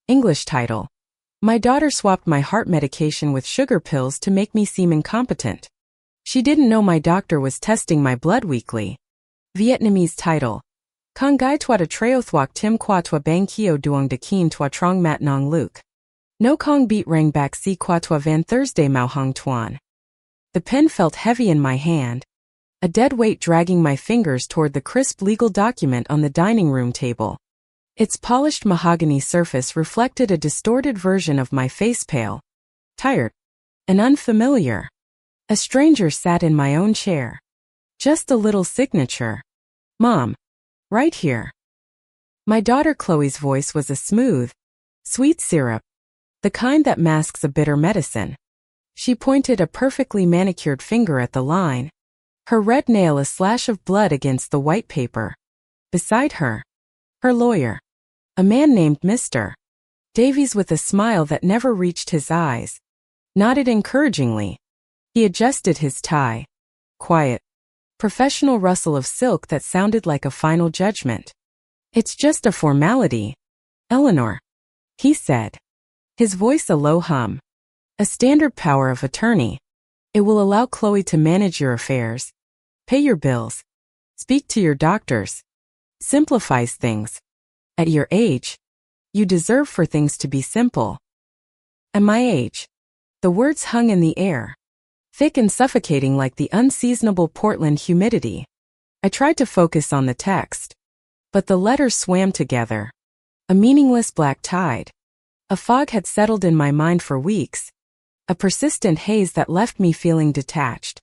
English title: My daughter swapped my heart medication with sugar pills to make me seem incompetent. She didn't know my doctor was testing my blood weekly. Vietnamese title: Con gai toi de treo thuoc tim qua toi bang kio duong de kien toi trong mat nong luke. No kong beat rang back si qua toi van Thursday mau hong tuan. The pen felt heavy in my hand, a dead weight dragging my fingers toward the crisp legal document on the dining room table. Its polished mahogany surface reflected a distorted version of my face, pale, tired, and unfamiliar. A stranger sat in my own chair. Just a little signature. Mom. Right here. My daughter Chloe's voice was a smooth, sweet syrup, the kind that masks a bitter medicine. She pointed a perfectly manicured finger at the line, her red nail a slash of blood against the white paper. Beside her, her lawyer, a man named Mr. Davies with a smile that never reached his eyes, nodded encouragingly. He adjusted his tie. Quiet, professional rustle of silk that sounded like a final judgment. It's just a formality, Eleanor, he said, his voice a low hum. A standard power of attorney. It will allow Chloe to manage your affairs, pay your bills, speak to your doctors, simplifies things. At your age, you deserve for things to be simple. At my age, the words hung in the air, thick and suffocating like the unseasonable Portland humidity. I tried to focus on the text, but the letters swam together, a meaningless black tide. A fog had settled in my mind for weeks, a persistent haze that left me feeling detached,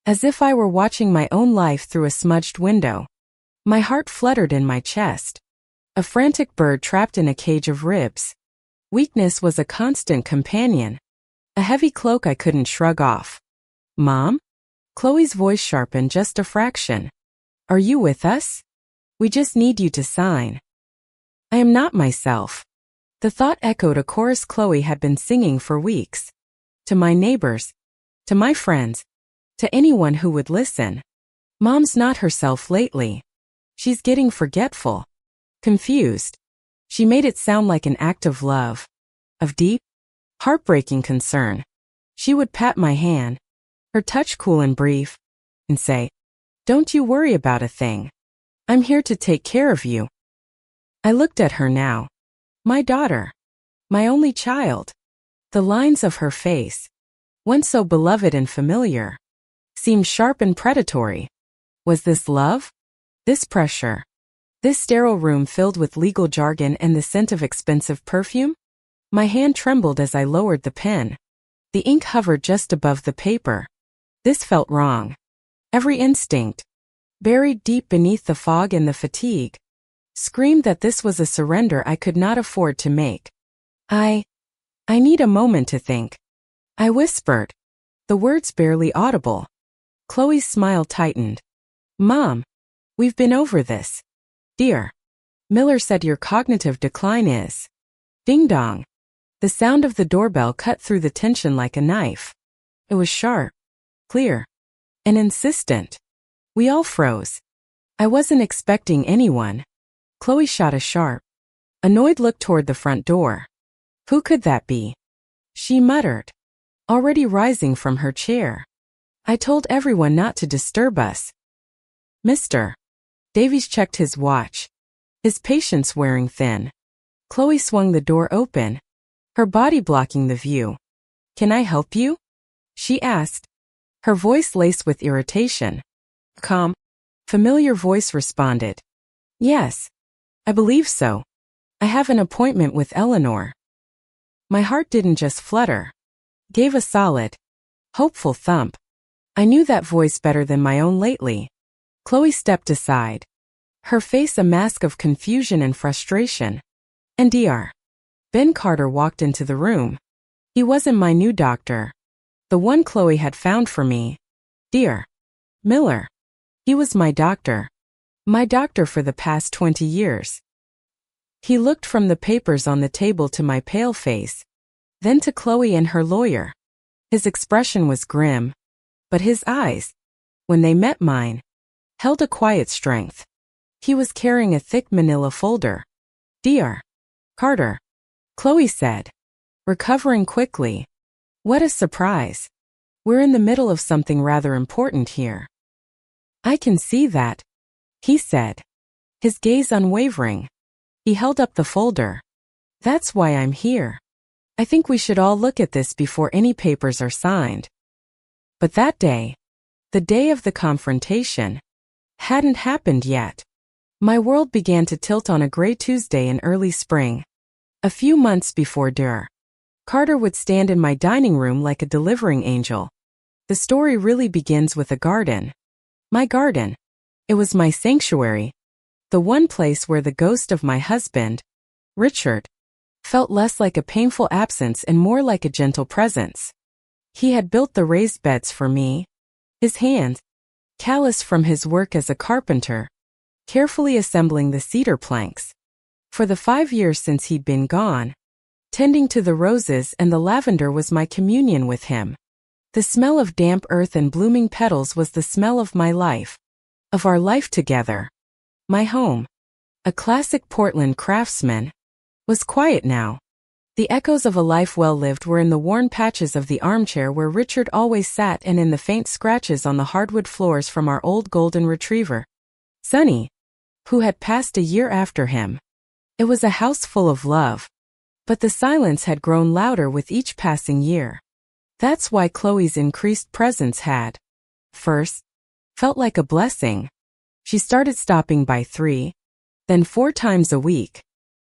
as if I were watching my own life through a smudged window. My heart fluttered in my chest, a frantic bird trapped in a cage of ribs. Weakness was a constant companion, a heavy cloak I couldn't shrug off. Mom? Chloe's voice sharpened just a fraction. Are you with us? We just need you to sign. I am not myself. The thought echoed a chorus Chloe had been singing for weeks. To my neighbors, to my friends, to anyone who would listen. Mom's not herself lately. She's getting forgetful, confused. She made it sound like an act of love, of deep, heartbreaking concern. She would pat my hand, her touch cool and brief, and say, "Don't you worry about a thing. I'm here to take care of you." I looked at her now. My daughter. My only child. The lines of her face, once so beloved and familiar, seemed sharp and predatory. Was this love? This pressure? This sterile room filled with legal jargon and the scent of expensive perfume? My hand trembled as I lowered the pen. The ink hovered just above the paper. This felt wrong. Every instinct, buried deep beneath the fog and the fatigue, screamed that this was a surrender I could not afford to make. I need a moment to think. I whispered, the words barely audible. Chloe's smile tightened. Mom, we've been over this. Dear. Miller said your cognitive decline is. Ding dong. The sound of the doorbell cut through the tension like a knife. It was sharp, clear, and insistent. We all froze. I wasn't expecting anyone. Chloe shot a sharp, annoyed look toward the front door. Who could that be? She muttered, already rising from her chair. I told everyone not to disturb us. Mr. Davies checked his watch, his patience wearing thin. Chloe swung the door open, her body blocking the view. Can I help you? She asked, her voice laced with irritation. Calm, familiar voice responded. Yes, I believe so. I have an appointment with Eleanor. My heart didn't just flutter, gave a solid, hopeful thump. I knew that voice better than my own lately. Chloe stepped aside, her face a mask of confusion and frustration. And Dr. Ben Carter walked into the room. He wasn't my new doctor, the one Chloe had found for me. Dr. Miller. He was my doctor for the past 20 years. He looked from the papers on the table to my pale face, then to Chloe and her lawyer. His expression was grim, but his eyes, when they met mine, held a quiet strength. He was carrying a thick manila folder. Dr. Carter. Chloe said, recovering quickly. What a surprise. We're in the middle of something rather important here. I can see that, he said, his gaze unwavering. He held up the folder. That's why I'm here. I think we should all look at this before any papers are signed. But that day, the day of the confrontation, hadn't happened yet. My world began to tilt on a gray Tuesday in early spring. A few months before Carter would stand in my dining room like a delivering angel. The story really begins with a garden. My garden. It was my sanctuary. The one place where the ghost of my husband, Richard, felt less like a painful absence and more like a gentle presence. He had built the raised beds for me. His hands, callous from his work as a carpenter, carefully assembling the cedar planks. For the 5 years since he'd been gone, tending to the roses and the lavender was my communion with him. The smell of damp earth and blooming petals was the smell of my life, of our life together. My home, a classic Portland craftsman, was quiet now. The echoes of a life well lived were in the worn patches of the armchair where Richard always sat and in the faint scratches on the hardwood floors from our old golden retriever, Sunny, who had passed a year after him. It was a house full of love, but the silence had grown louder with each passing year. That's why Chloe's increased presence had, first, felt like a blessing. She started stopping by 3, then 4 times a week.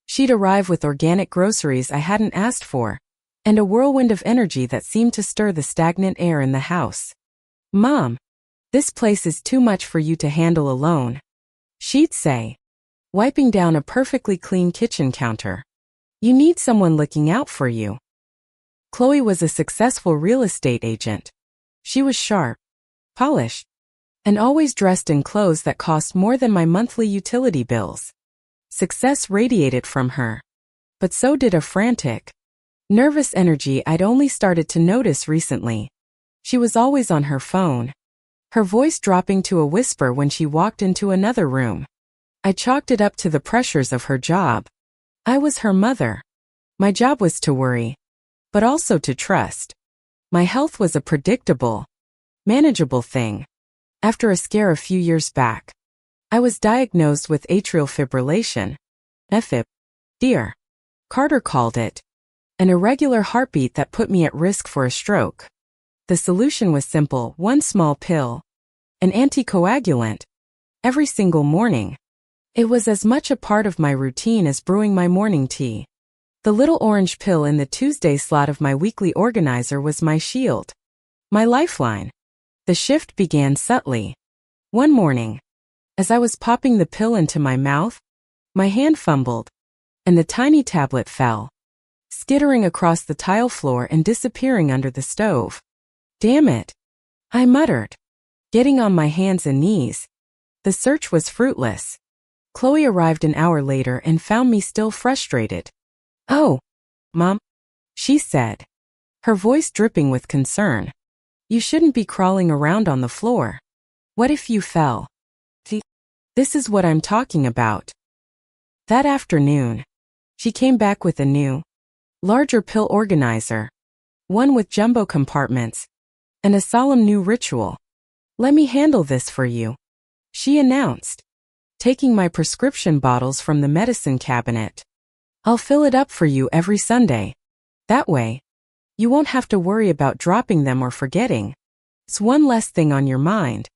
She'd arrive with organic groceries I hadn't asked for, and a whirlwind of energy that seemed to stir the stagnant air in the house. Mom, this place is too much for you to handle alone, she'd say, wiping down a perfectly clean kitchen counter. You need someone looking out for you. Chloe was a successful real estate agent. She was sharp, polished, and always dressed in clothes that cost more than my monthly utility bills. Success radiated from her, but so did a frantic, nervous energy I'd only started to notice recently. She was always on her phone, her voice dropping to a whisper when she walked into another room. I chalked it up to the pressures of her job. I was her mother. My job was to worry, but also to trust. My health was a predictable, manageable thing. After a scare a few years back, I was diagnosed with atrial fibrillation, AFib. Dear, Carter called it, an irregular heartbeat that put me at risk for a stroke. The solution was simple: 1 small pill, an anticoagulant, every single morning. It was as much a part of my routine as brewing my morning tea. The little orange pill in the Tuesday slot of my weekly organizer was my shield, my lifeline. The shift began subtly. One morning, as I was popping the pill into my mouth, my hand fumbled, and the tiny tablet fell, skittering across the tile floor and disappearing under the stove. Damn it, I muttered, getting on my hands and knees. The search was fruitless. Chloe arrived an hour later and found me still frustrated. Oh, Mom, she said, her voice dripping with concern. You shouldn't be crawling around on the floor. What if you fell? This is what I'm talking about. That afternoon, she came back with a new, larger pill organizer, one with jumbo compartments, and a solemn new ritual. Let me handle this for you, she announced, taking my prescription bottles from the medicine cabinet. I'll fill it up for you every Sunday. That way, you won't have to worry about dropping them or forgetting. It's one less thing on your mind.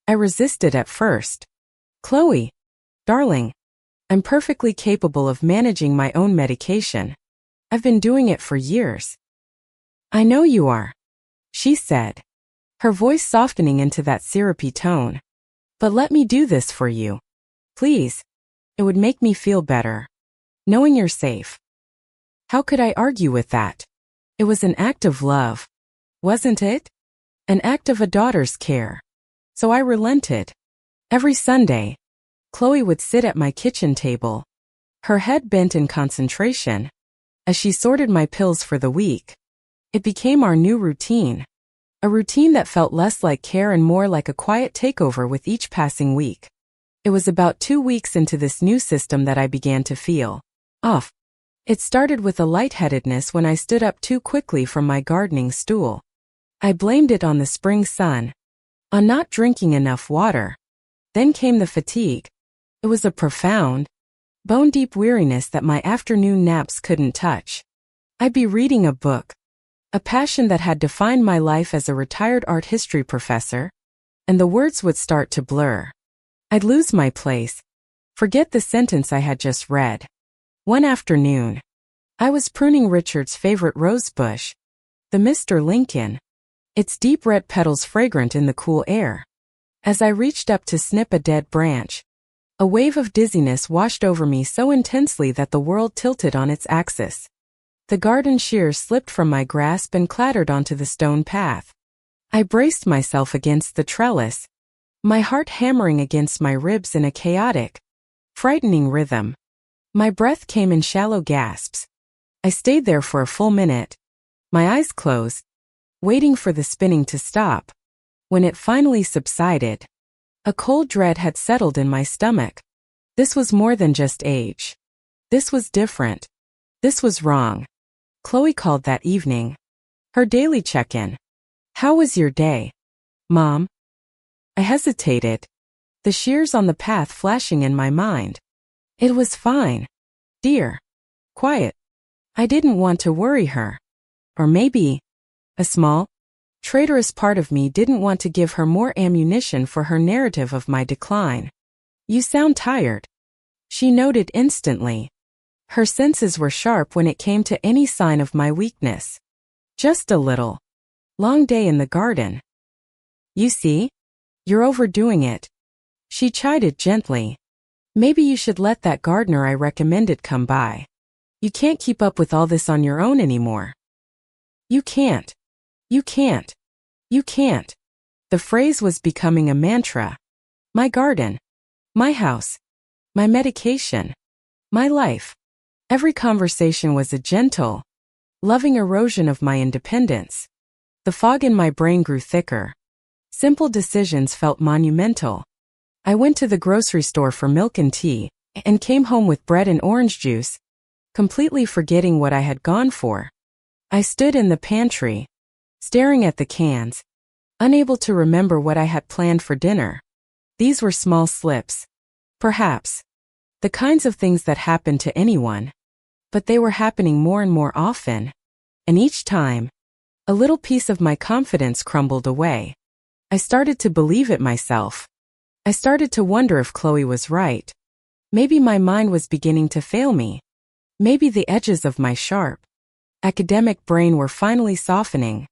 I resisted at first. Chloe, darling, I'm perfectly capable of managing my own medication. I've been doing it for years. I know you are, she said, her voice softening into that syrupy tone. But let me do this for you. Please. It would make me feel better, knowing you're safe. How could I argue with that? It was an act of love, wasn't it? An act of a daughter's care. So I relented. Every Sunday, Chloe would sit at my kitchen table, her head bent in concentration, as she sorted my pills for the week. It became our new routine, a routine that felt less like care and more like a quiet takeover with each passing week. It was about 2 weeks into this new system that I began to feel off. It started with a lightheadedness when I stood up too quickly from my gardening stool. I blamed it on the spring sun, on not drinking enough water. Then came the fatigue. It was a profound, bone-deep weariness that my afternoon naps couldn't touch. I'd be reading a book, a passion that had defined my life as a retired art history professor, and the words would start to blur. I'd lose my place, forget the sentence I had just read. One afternoon, I was pruning Richard's favorite rose bush, the Mr. Lincoln, its deep red petals fragrant in the cool air. As I reached up to snip a dead branch, a wave of dizziness washed over me so intensely that the world tilted on its axis. The garden shears slipped from my grasp and clattered onto the stone path. I braced myself against the trellis, my heart hammering against my ribs in a chaotic, frightening rhythm. My breath came in shallow gasps. I stayed there for a full minute, my eyes closed, waiting for the spinning to stop. When it finally subsided, a cold dread had settled in my stomach. This was more than just age. This was different. This was wrong. Chloe called that evening. Her daily check-in. "How was your day, Mom?" I hesitated, the shears on the path flashing in my mind. It was fine, dear. Quiet. I didn't want to worry her. Or maybe a small, traitorous part of me didn't want to give her more ammunition for her narrative of my decline. "You sound tired," she noted instantly. Her senses were sharp when it came to any sign of my weakness. "Just a little. Long day in the garden." "You see? You're overdoing it," she chided gently. "Maybe you should let that gardener I recommended come by. You can't keep up with all this on your own anymore." You can't. You can't. You can't. The phrase was becoming a mantra. My garden. My house. My medication. My life. Every conversation was a gentle, loving erosion of my independence. The fog in my brain grew thicker. Simple decisions felt monumental. I went to the grocery store for milk and tea, and came home with bread and orange juice, completely forgetting what I had gone for. I stood in the pantry, staring at the cans, unable to remember what I had planned for dinner. These were small slips. Perhaps. The kinds of things that happen to anyone. But they were happening more and more often. And each time, a little piece of my confidence crumbled away. I started to believe it myself. I started to wonder if Chloe was right. Maybe my mind was beginning to fail me. Maybe the edges of my sharp, academic brain were finally softening,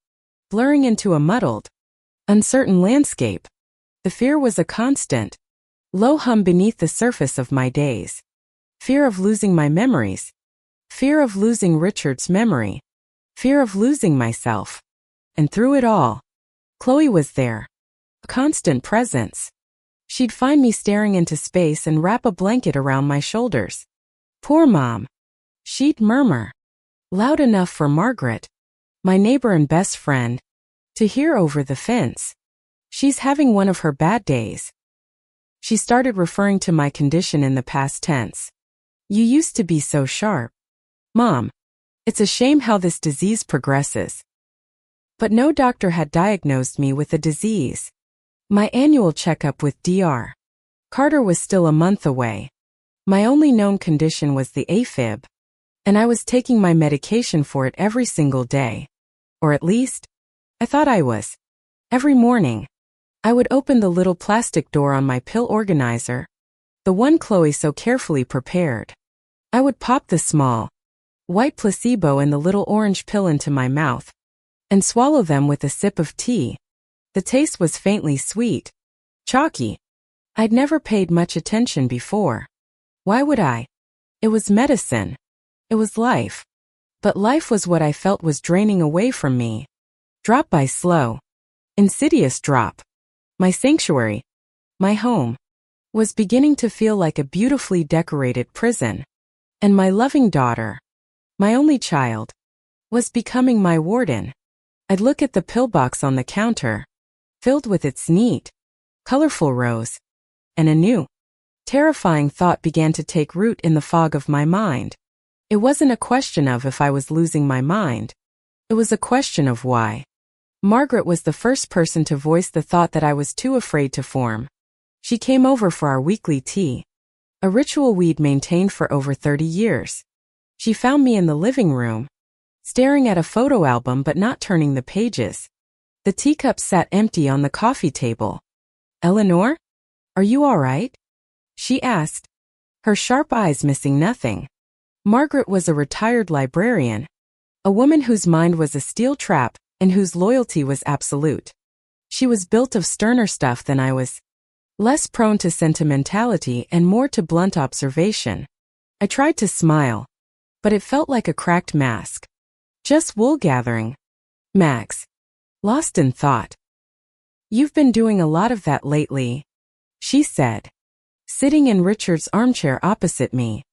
blurring into a muddled, uncertain landscape. The fear was a constant, low hum beneath the surface of my days. Fear of losing my memories. Fear of losing Richard's memory. Fear of losing myself. And through it all, Chloe was there. A constant presence. She'd find me staring into space and wrap a blanket around my shoulders. "Poor Mom," she'd murmur, loud enough for Margaret, my neighbor and best friend, to hear over the fence. "She's having one of her bad days." She started referring to my condition in the past tense. "You used to be so sharp, Mom. It's a shame how this disease progresses." But no doctor had diagnosed me with a disease. My annual checkup with Dr. Carter was still a month away. My only known condition was the AFib, and I was taking my medication for it every single day. Or at least, I thought I was. Every morning, I would open the little plastic door on my pill organizer, the one Chloe so carefully prepared. I would pop the small, white placebo and the little orange pill into my mouth, and swallow them with a sip of tea. The taste was faintly sweet, chalky. I'd never paid much attention before. Why would I? It was medicine. It was life. But life was what I felt was draining away from me. Drop by slow, insidious drop. My sanctuary, my home, was beginning to feel like a beautifully decorated prison. And my loving daughter, my only child, was becoming my warden. I'd look at the pillbox on the counter, filled with its neat, colorful rows, and a new, terrifying thought began to take root in the fog of my mind. It wasn't a question of if I was losing my mind. It was a question of why. Margaret was the first person to voice the thought that I was too afraid to form. She came over for our weekly tea, a ritual we'd maintained for over 30 years. She found me in the living room, staring at a photo album but not turning the pages. The teacup sat empty on the coffee table. "Eleanor? Are you all right?" she asked, her sharp eyes missing nothing. Margaret was a retired librarian, a woman whose mind was a steel trap and whose loyalty was absolute. She was built of sterner stuff than I was, less prone to sentimentality and more to blunt observation. I tried to smile, but it felt like a cracked mask. "Just wool gathering, Max." Lost in thought. "You've been doing a lot of that lately," she said, sitting in Richard's armchair opposite me.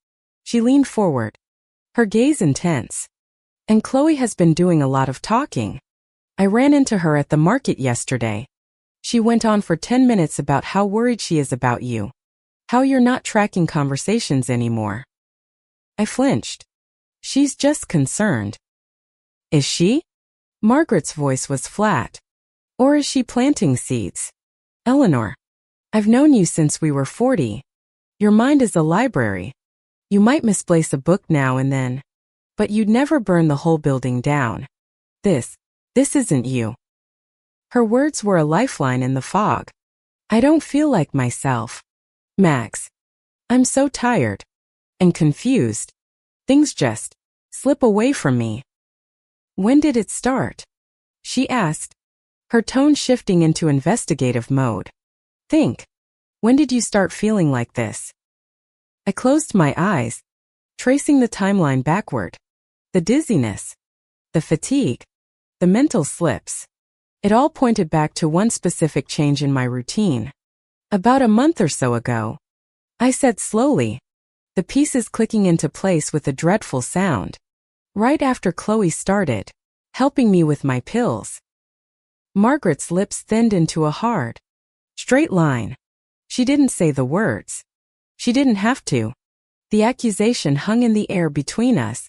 She leaned forward, her gaze intense. "And Chloe has been doing a lot of talking. I ran into her at the market yesterday. She went on for 10 minutes about how worried she is about you, how you're not tracking conversations anymore." I flinched. "She's just concerned." "Is she?" Margaret's voice was flat. "Or is she planting seeds? Eleanor, I've known you since we were 40. Your mind is a library. You might misplace a book now and then, but you'd never burn the whole building down. This isn't you." Her words were a lifeline in the fog. "I don't feel like myself, Max. I'm so tired and confused. Things just slip away from me." "When did it start?" she asked, her tone shifting into investigative mode. "Think. When did you start feeling like this?" I closed my eyes, tracing the timeline backward. The dizziness, the fatigue, the mental slips. It all pointed back to one specific change in my routine. "About a month or so ago," I said slowly, the pieces clicking into place with a dreadful sound. "Right after Chloe started helping me with my pills." Margaret's lips thinned into a hard, straight line. She didn't say the words. She didn't have to. The accusation hung in the air between us,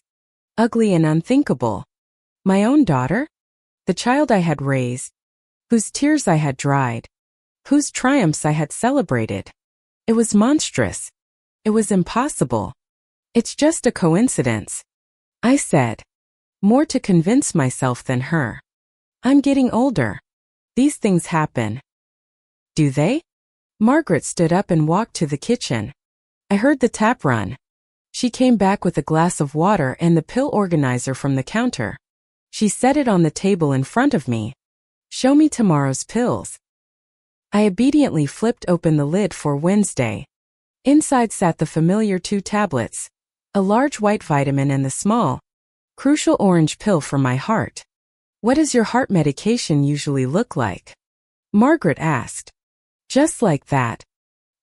ugly and unthinkable. My own daughter? The child I had raised, whose tears I had dried, whose triumphs I had celebrated. It was monstrous. It was impossible. "It's just a coincidence," I said, more to convince myself than her. "I'm getting older. These things happen." "Do they?" Margaret stood up and walked to the kitchen. I heard the tap run. She came back with a glass of water and the pill organizer from the counter. She set it on the table in front of me. "Show me tomorrow's pills." I obediently flipped open the lid for Wednesday. Inside sat the familiar 2 tablets, a large white vitamin and the small, crucial orange pill for my heart. "What does your heart medication usually look like?" Margaret asked. "Just like that,"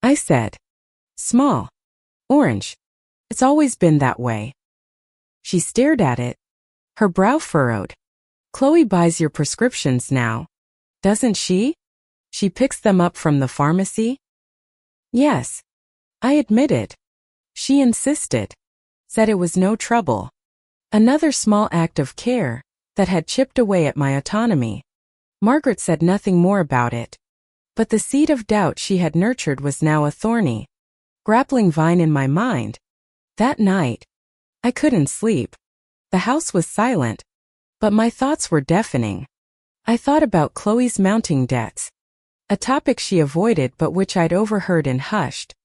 I said. "Small. Orange. It's always been that way." She stared at it, her brow furrowed. "Chloe buys your prescriptions now, doesn't she? She picks them up from the pharmacy?" "Yes," I admitted. She insisted, said it was no trouble. Another small act of care that had chipped away at my autonomy. Margaret said nothing more about it, but the seed of doubt she had nurtured was now a thorny, grappling vine in my mind. That night, I couldn't sleep. The house was silent, but my thoughts were deafening. I thought about Chloe's mounting debts, a topic she avoided but which I'd overheard in hushed,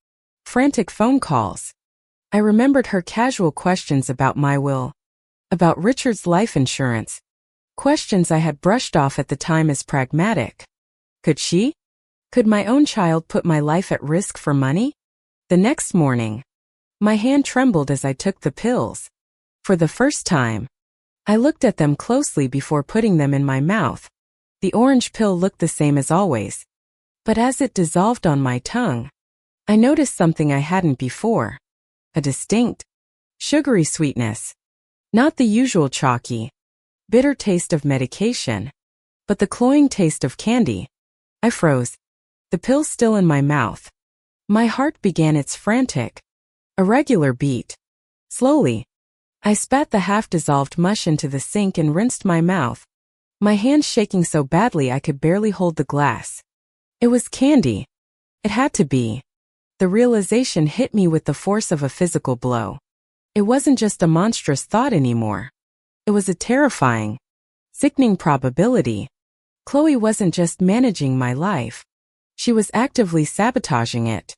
frantic phone calls. I remembered her casual questions about my will, about Richard's life insurance, questions I had brushed off at the time as pragmatic. Could she? Could my own child put my life at risk for money? The next morning, my hand trembled as I took the pills. For the first time, I looked at them closely before putting them in my mouth. The orange pill looked the same as always, but as it dissolved on my tongue, I noticed something I hadn't before. A distinct, sugary sweetness. Not the usual chalky, bitter taste of medication, but the cloying taste of candy. I froze, the pill still in my mouth. My heart began its frantic, irregular beat. Slowly, I spat the half-dissolved mush into the sink and rinsed my mouth, my hands shaking so badly I could barely hold the glass. It was candy. It had to be. The realization hit me with the force of a physical blow. It wasn't just a monstrous thought anymore. It was a terrifying, sickening probability. Chloe wasn't just managing my life. She was actively sabotaging it.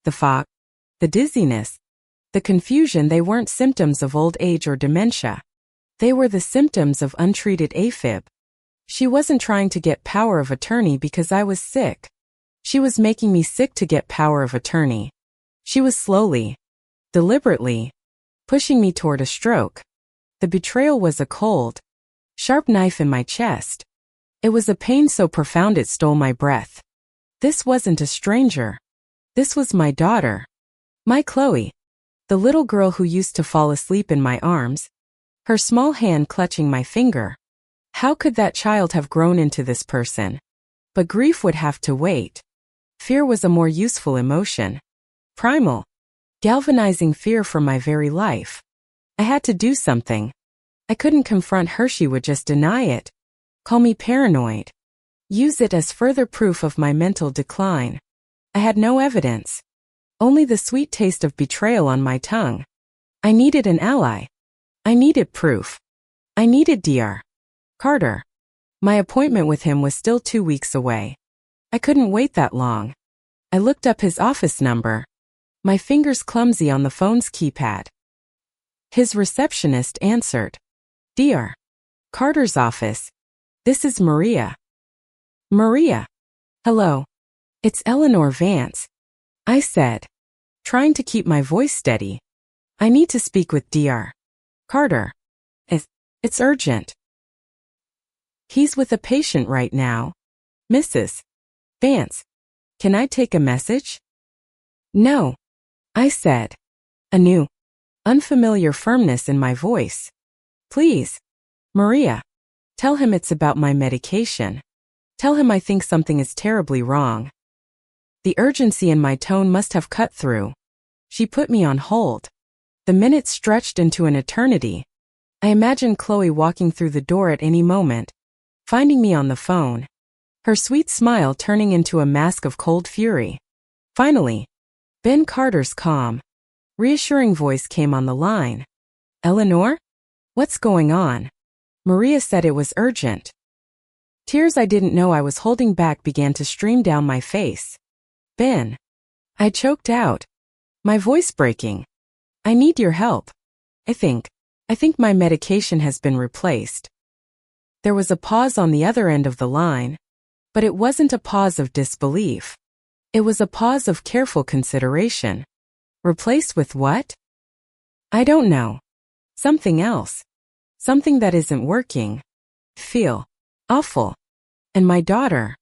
The fog, the dizziness, the confusion, they weren't symptoms of old age or dementia. They were the symptoms of untreated AFib. She wasn't trying to get power of attorney because I was sick. She was making me sick to get power of attorney. She was slowly, deliberately, pushing me toward a stroke. The betrayal was a cold, sharp knife in my chest. It was a pain so profound it stole my breath. This wasn't a stranger. This was my daughter. My Chloe. The little girl who used to fall asleep in my arms, her small hand clutching my finger. How could that child have grown into this person? But grief would have to wait. Fear was a more useful emotion. Primal, galvanizing fear for my very life. I had to do something. I couldn't confront her, she would just deny it. Call me paranoid. Use it as further proof of my mental decline. I had no evidence. Only the sweet taste of betrayal on my tongue. I needed an ally. I needed proof. I needed Dr. Carter. My appointment with him was still 2 weeks away. I couldn't wait that long. I looked up his office number, my fingers clumsy on the phone's keypad. His receptionist answered. Dr. Carter's office. This is Maria. Maria. Hello. It's Eleanor Vance. I said, trying to keep my voice steady. I need to speak with Dr. Carter. It's urgent. He's with a patient right now. Mrs. Vance, can I take a message? No, I said, a new, unfamiliar firmness in my voice. Please, Maria, tell him it's about my medication. Tell him I think something is terribly wrong. The urgency in my tone must have cut through. She put me on hold. The minutes stretched into an eternity. I imagined Chloe walking through the door at any moment, finding me on the phone, her sweet smile turning into a mask of cold fury. Finally, Ben Carter's calm, reassuring voice came on the line. Eleanor? What's going on? Maria said it was urgent. Tears I didn't know I was holding back began to stream down my face. Ben. I choked out, my voice breaking. I need your help. I think my medication has been replaced. There was a pause on the other end of the line, but it wasn't a pause of disbelief. It was a pause of careful consideration. Replaced with what? I don't know. Something else. Something that isn't working. Feel awful. And my daughter,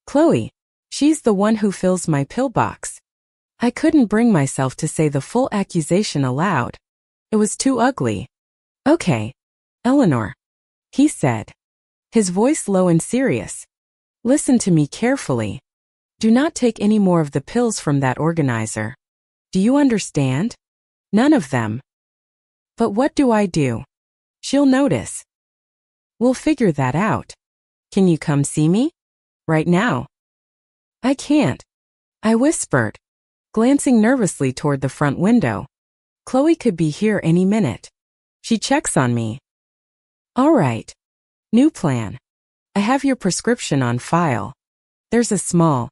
Chloe, she's the one who fills my pillbox. I couldn't bring myself to say the full accusation aloud. It was too ugly. Okay, Eleanor, he said, his voice low and serious. Listen to me carefully. Do not take any more of the pills from that organizer. Do you understand? None of them. But what do I do? She'll notice. We'll figure that out. Can you come see me? Right now? I can't, I whispered, glancing nervously toward the front window. Chloe could be here any minute. She checks on me. All right. New plan. I have your prescription on file. There's a small,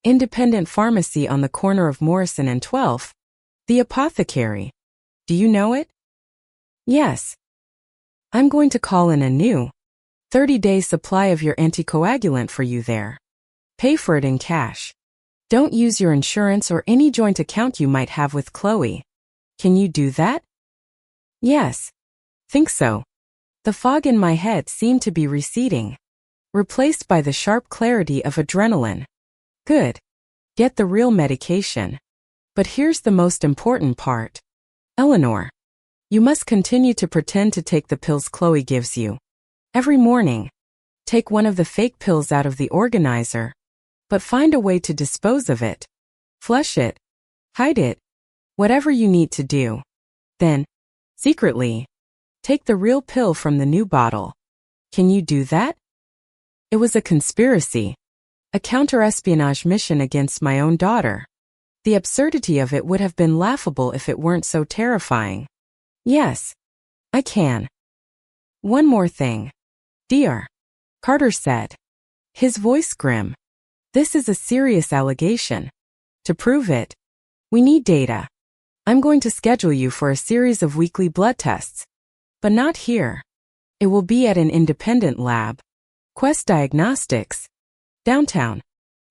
independent pharmacy on the corner of Morrison and 12th. The apothecary. Do you know it? Yes. I'm going to call in a new 30-day supply of your anticoagulant for you there. Pay for it in cash. Don't use your insurance or any joint account you might have with Chloe. Can you do that? Yes. Think so. The fog in my head seemed to be receding, replaced by the sharp clarity of adrenaline. Good. Get the real medication. But here's the most important part. Eleanor, you must continue to pretend to take the pills Chloe gives you. Every morning, take one of the fake pills out of the organizer, but find a way to dispose of it. Flush it. Hide it. Whatever you need to do. Then, secretly, Take the real pill from the new bottle. Can you do that? It was a conspiracy. A counter-espionage mission against my own daughter. The absurdity of it would have been laughable if it weren't so terrifying. Yes, I can. One more thing. Dear, Carter said, his voice grim. This is a serious allegation. To prove it, we need data. I'm going to schedule you for a series of weekly blood tests. But not here. It will be at an independent lab. Quest Diagnostics. Downtown.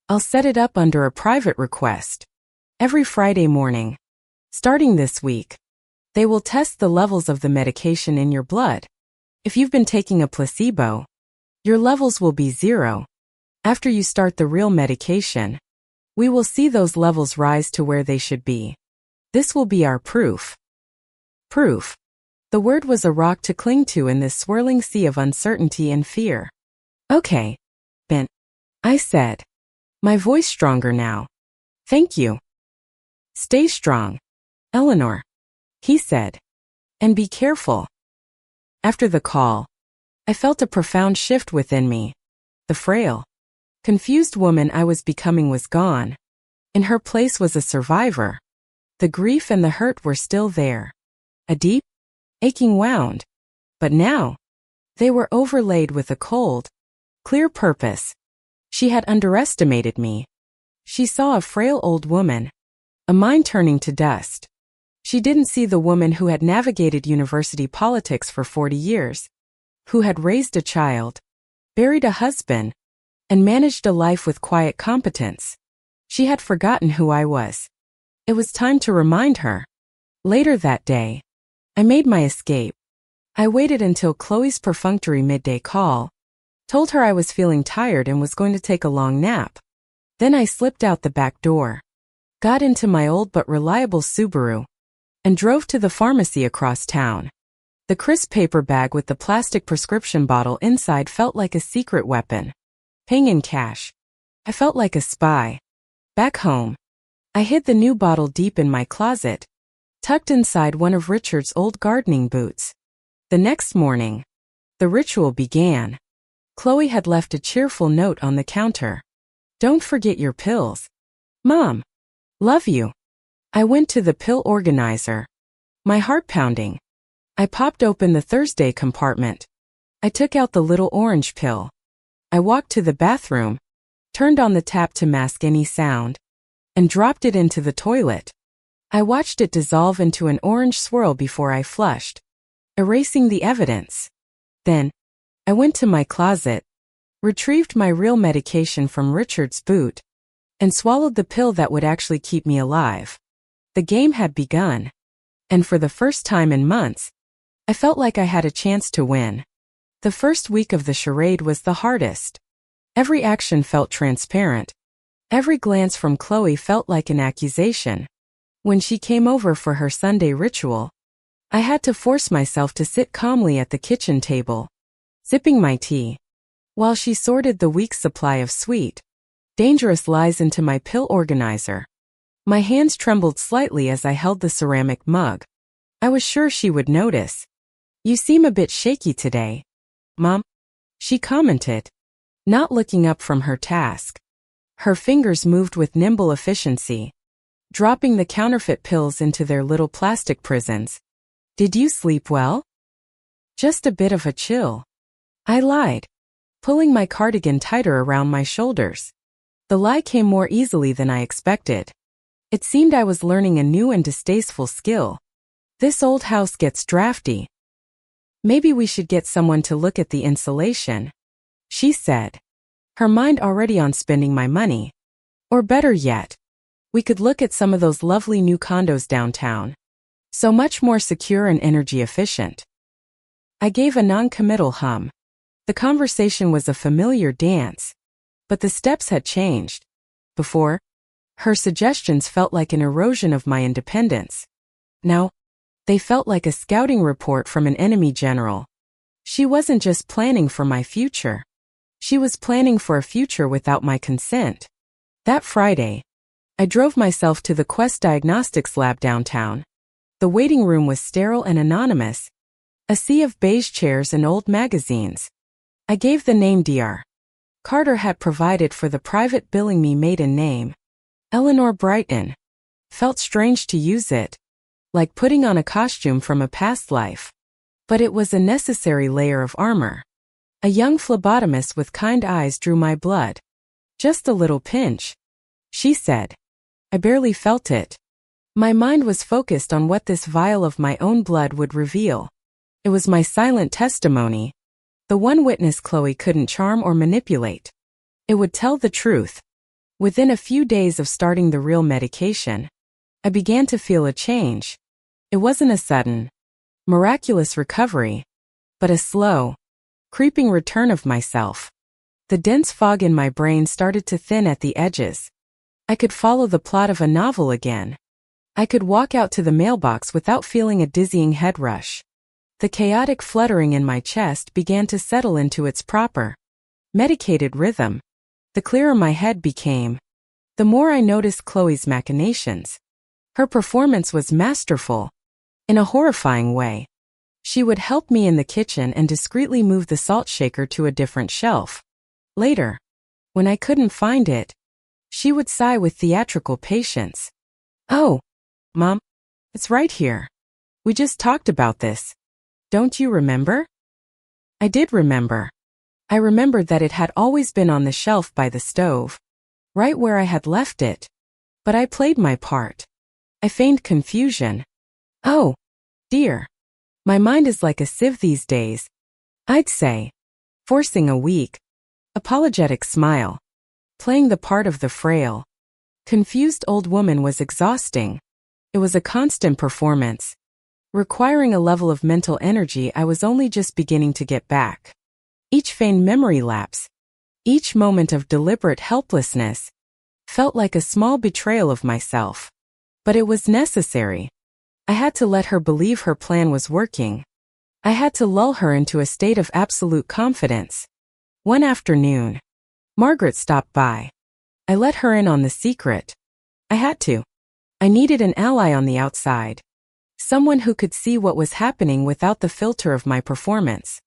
I'll set it up under a private request. Every Friday morning. Starting this week. They will test the levels of the medication in your blood. If you've been taking a placebo, your levels will be 0. After you start the real medication, we will see those levels rise to where they should be. This will be our proof. Proof. The word was a rock to cling to in this swirling sea of uncertainty and fear. Okay, Ben, I said, my voice stronger now. Thank you. Stay strong, Eleanor, he said, and be careful. After the call, I felt a profound shift within me. The frail, confused woman I was becoming was gone. In her place was a survivor. The grief and the hurt were still there. A deep, aching wound. But now, they were overlaid with a cold, clear purpose. She had underestimated me. She saw a frail old woman, a mind turning to dust. She didn't see the woman who had navigated university politics for 40 years, who had raised a child, buried a husband, and managed a life with quiet competence. She had forgotten who I was. It was time to remind her. Later that day, I made my escape. I waited until Chloe's perfunctory midday call, told her I was feeling tired and was going to take a long nap. Then I slipped out the back door, got into my old but reliable Subaru, and drove to the pharmacy across town. The crisp paper bag with the plastic prescription bottle inside felt like a secret weapon. Paying in cash, I felt like a spy. Back home, I hid the new bottle deep in my closet, tucked inside one of Richard's old gardening boots. The next morning, the ritual began. Chloe had left a cheerful note on the counter. Don't forget your pills. Mom. Love you. I went to the pill organizer. My heart pounding. I popped open the Thursday compartment. I took out the little orange pill. I walked to the bathroom, turned on the tap to mask any sound, and dropped it into the toilet. I watched it dissolve into an orange swirl before I flushed, erasing the evidence. Then, I went to my closet, retrieved my real medication from Richard's boot, and swallowed the pill that would actually keep me alive. The game had begun, and for the first time in months, I felt like I had a chance to win. The first week of the charade was the hardest. Every action felt transparent. Every glance from Chloe felt like an accusation. When she came over for her Sunday ritual, I had to force myself to sit calmly at the kitchen table, sipping my tea, while she sorted the week's supply of sweet, dangerous lies into my pill organizer. My hands trembled slightly as I held the ceramic mug. I was sure she would notice. You seem a bit shaky today, Mom, she commented, not looking up from her task. Her fingers moved with nimble efficiency, dropping the counterfeit pills into their little plastic prisons. Did you sleep well? Just a bit of a chill. I lied, pulling my cardigan tighter around my shoulders. The lie came more easily than I expected. It seemed I was learning a new and distasteful skill. This old house gets drafty. Maybe we should get someone to look at the insulation, she said, her mind already on spending my money. Or better yet, we could look at some of those lovely new condos downtown. So much more secure and energy efficient. I gave a non-committal hum. The conversation was a familiar dance, but the steps had changed. Before, her suggestions felt like an erosion of my independence. Now, they felt like a scouting report from an enemy general. She wasn't just planning for my future. She was planning for a future without my consent. That Friday, I drove myself to the Quest Diagnostics lab downtown. The waiting room was sterile and anonymous, A sea of beige chairs and old magazines. I gave the name Dr. Carter had provided for the private billing me maiden name. Eleanor Brighton. Felt strange to use it, like putting on a costume from a past life. But it was a necessary layer of armor. A young phlebotomist with kind eyes drew my blood. Just a little pinch, she said. I barely felt it. My mind was focused on what this vial of my own blood would reveal. It was my silent testimony. The one witness Chloe couldn't charm or manipulate. It would tell the truth. Within a few days of starting the real medication, I began to feel a change. It wasn't a sudden, miraculous recovery, but a slow, creeping return of myself. The dense fog in my brain started to thin at the edges. I could follow the plot of a novel again. I could walk out to the mailbox without feeling a dizzying head rush. The chaotic fluttering in my chest began to settle into its proper, medicated rhythm. The clearer my head became, the more I noticed Chloe's machinations. Her performance was masterful, in a horrifying way. She would help me in the kitchen and discreetly move the salt shaker to a different shelf. Later, when I couldn't find it, she would sigh with theatrical patience. "Oh, Mom, it's right here. We just talked about this. Don't you remember?" I did remember. I remembered that it had always been on the shelf by the stove, right where I had left it. But I played my part. I feigned confusion. "Oh, dear. My mind is like a sieve these days," I'd say, forcing a weak, apologetic smile. Playing the part of the frail, confused old woman was exhausting. It was a constant performance, requiring a level of mental energy I was only just beginning to get back. Each feigned memory lapse, each moment of deliberate helplessness, felt like a small betrayal of myself. But it was necessary. I had to let her believe her plan was working. I had to lull her into a state of absolute confidence. One afternoon, Margaret stopped by. I let her in on the secret. I had to. I needed an ally on the outside. Someone who could see what was happening without the filter of my performance.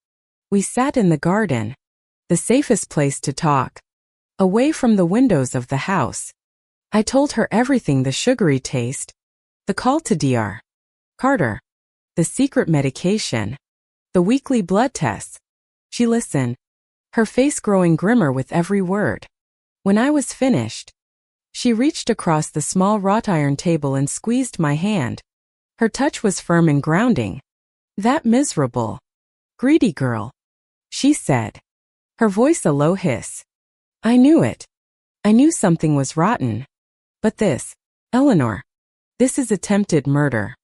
We sat in the garden, the safest place to talk, away from the windows of the house. I told her everything: the sugary taste, the call to Dr. Carter, the secret medication, the weekly blood tests. She listened, her face growing grimmer with every word. When I was finished, she reached across the small wrought iron table and squeezed my hand. Her touch was firm and grounding. "That miserable, greedy girl," she said, her voice a low hiss. I knew it. I knew something was rotten. But this, Eleanor, this is attempted murder.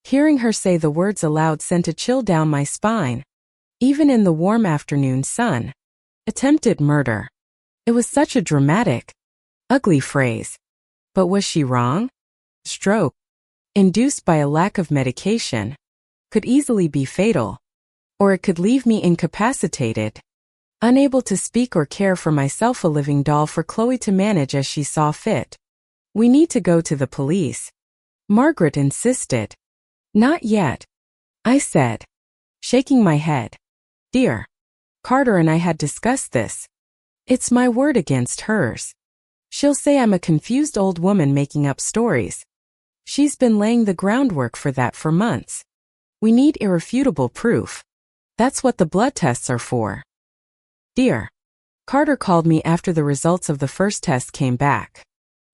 Hearing her say the words aloud sent a chill down my spine, even in the warm afternoon sun. Attempted murder. It was such a dramatic, ugly phrase. But was she wrong? Stroke, induced by a lack of medication, could easily be fatal. Or it could leave me incapacitated, unable to speak or care for myself, a living doll for Chloe to manage as she saw fit. "We need to go to the police," Margaret insisted. "Not yet," I said, shaking my head. "Dr. Carter and I had discussed this. It's my word against hers. She'll say I'm a confused old woman making up stories. She's been laying the groundwork for that for months. We need irrefutable proof. That's what the blood tests are for." Dr. Carter called me after the results of the first test came back.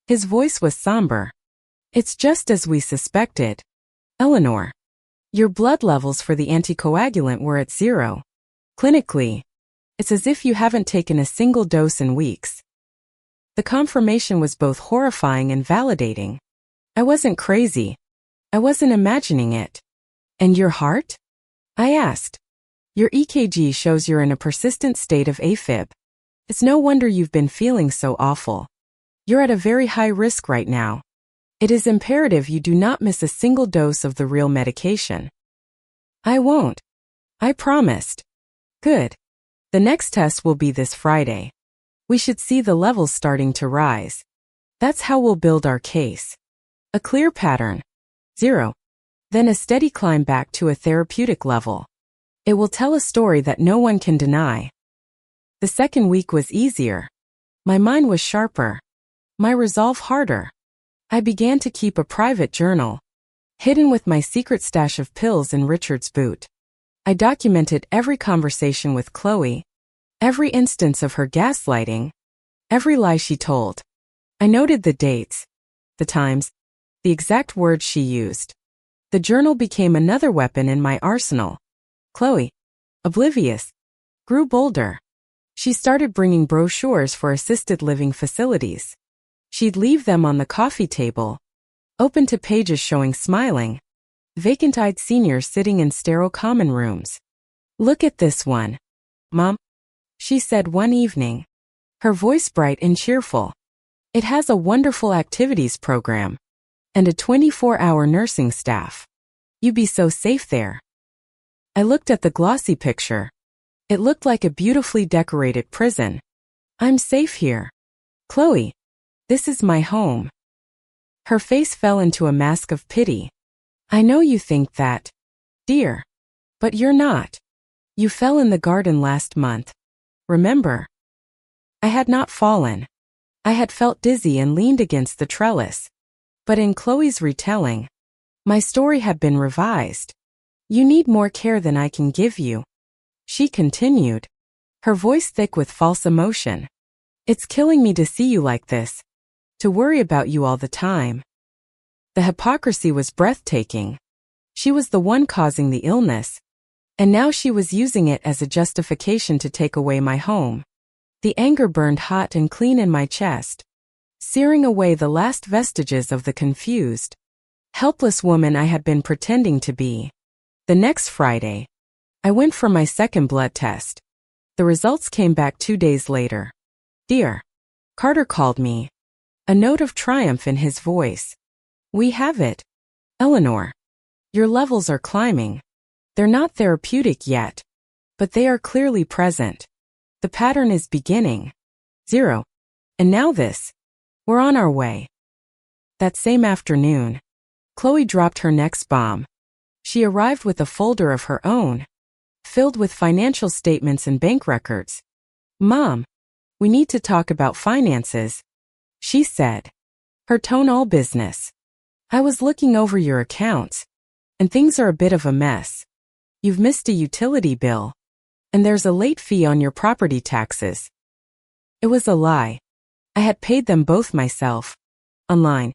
His voice was somber. "It's just as we suspected, Eleanor. Your blood levels for the anticoagulant were at 0. Clinically, it's as if you haven't taken a single dose in weeks." The confirmation was both horrifying and validating. I wasn't crazy. I wasn't imagining it. "And your heart?" I asked. "Your EKG shows you're in a persistent state of AFib. It's no wonder you've been feeling so awful. You're at a very high risk right now. It is imperative you do not miss a single dose of the real medication." "I won't," I promised. "Good. The next test will be this Friday. We should see the levels starting to rise. That's how we'll build our case. A clear pattern. 0. Then a steady climb back to a therapeutic level. It will tell a story that no one can deny. The second week was easier. My mind was sharper. My resolve harder. I began to keep a private journal, hidden with my secret stash of pills in Richard's boot. I documented every conversation with Chloe, every instance of her gaslighting, every lie she told. I noted the dates, the times, the exact words she used. The journal became another weapon in my arsenal. Chloe, oblivious, grew bolder. She started bringing brochures for assisted living facilities. She'd leave them on the coffee table, open to pages showing smiling, vacant-eyed seniors sitting in sterile common rooms. "Look at this one, Mom," she said one evening, her voice bright and cheerful. "It has a wonderful activities program and a 24-hour nursing staff. You'd be so safe there." I looked at the glossy picture. It looked like a beautifully decorated prison. "I'm safe here, Chloe. This is my home." Her face fell into a mask of pity. "I know you think that, dear. But you're not. You fell in the garden last month. Remember?" I had not fallen. I had felt dizzy and leaned against the trellis. But in Chloe's retelling, my story had been revised. "You need more care than I can give you," she continued, her voice thick with false emotion. "It's killing me to see you like this, to worry about you all the time." The hypocrisy was breathtaking. She was the one causing the illness, and now she was using it as a justification to take away my home. The anger burned hot and clean in my chest, searing away the last vestiges of the confused, helpless woman I had been pretending to be. The next Friday, I went for my second blood test. The results came back 2 days later. "Dear," Carter called me, a note of triumph in his voice. "We have it, Eleanor. Your levels are climbing. They're not therapeutic yet, but they are clearly present. The pattern is beginning. 0. And now this. We're on our way." That same afternoon, Chloe dropped her next bomb. She arrived with a folder of her own, filled with financial statements and bank records. "Mom, we need to talk about finances," she said, her tone all business. "I was looking over your accounts, and things are a bit of a mess. You've missed a utility bill, and there's a late fee on your property taxes." It was a lie. I had paid them both myself, online,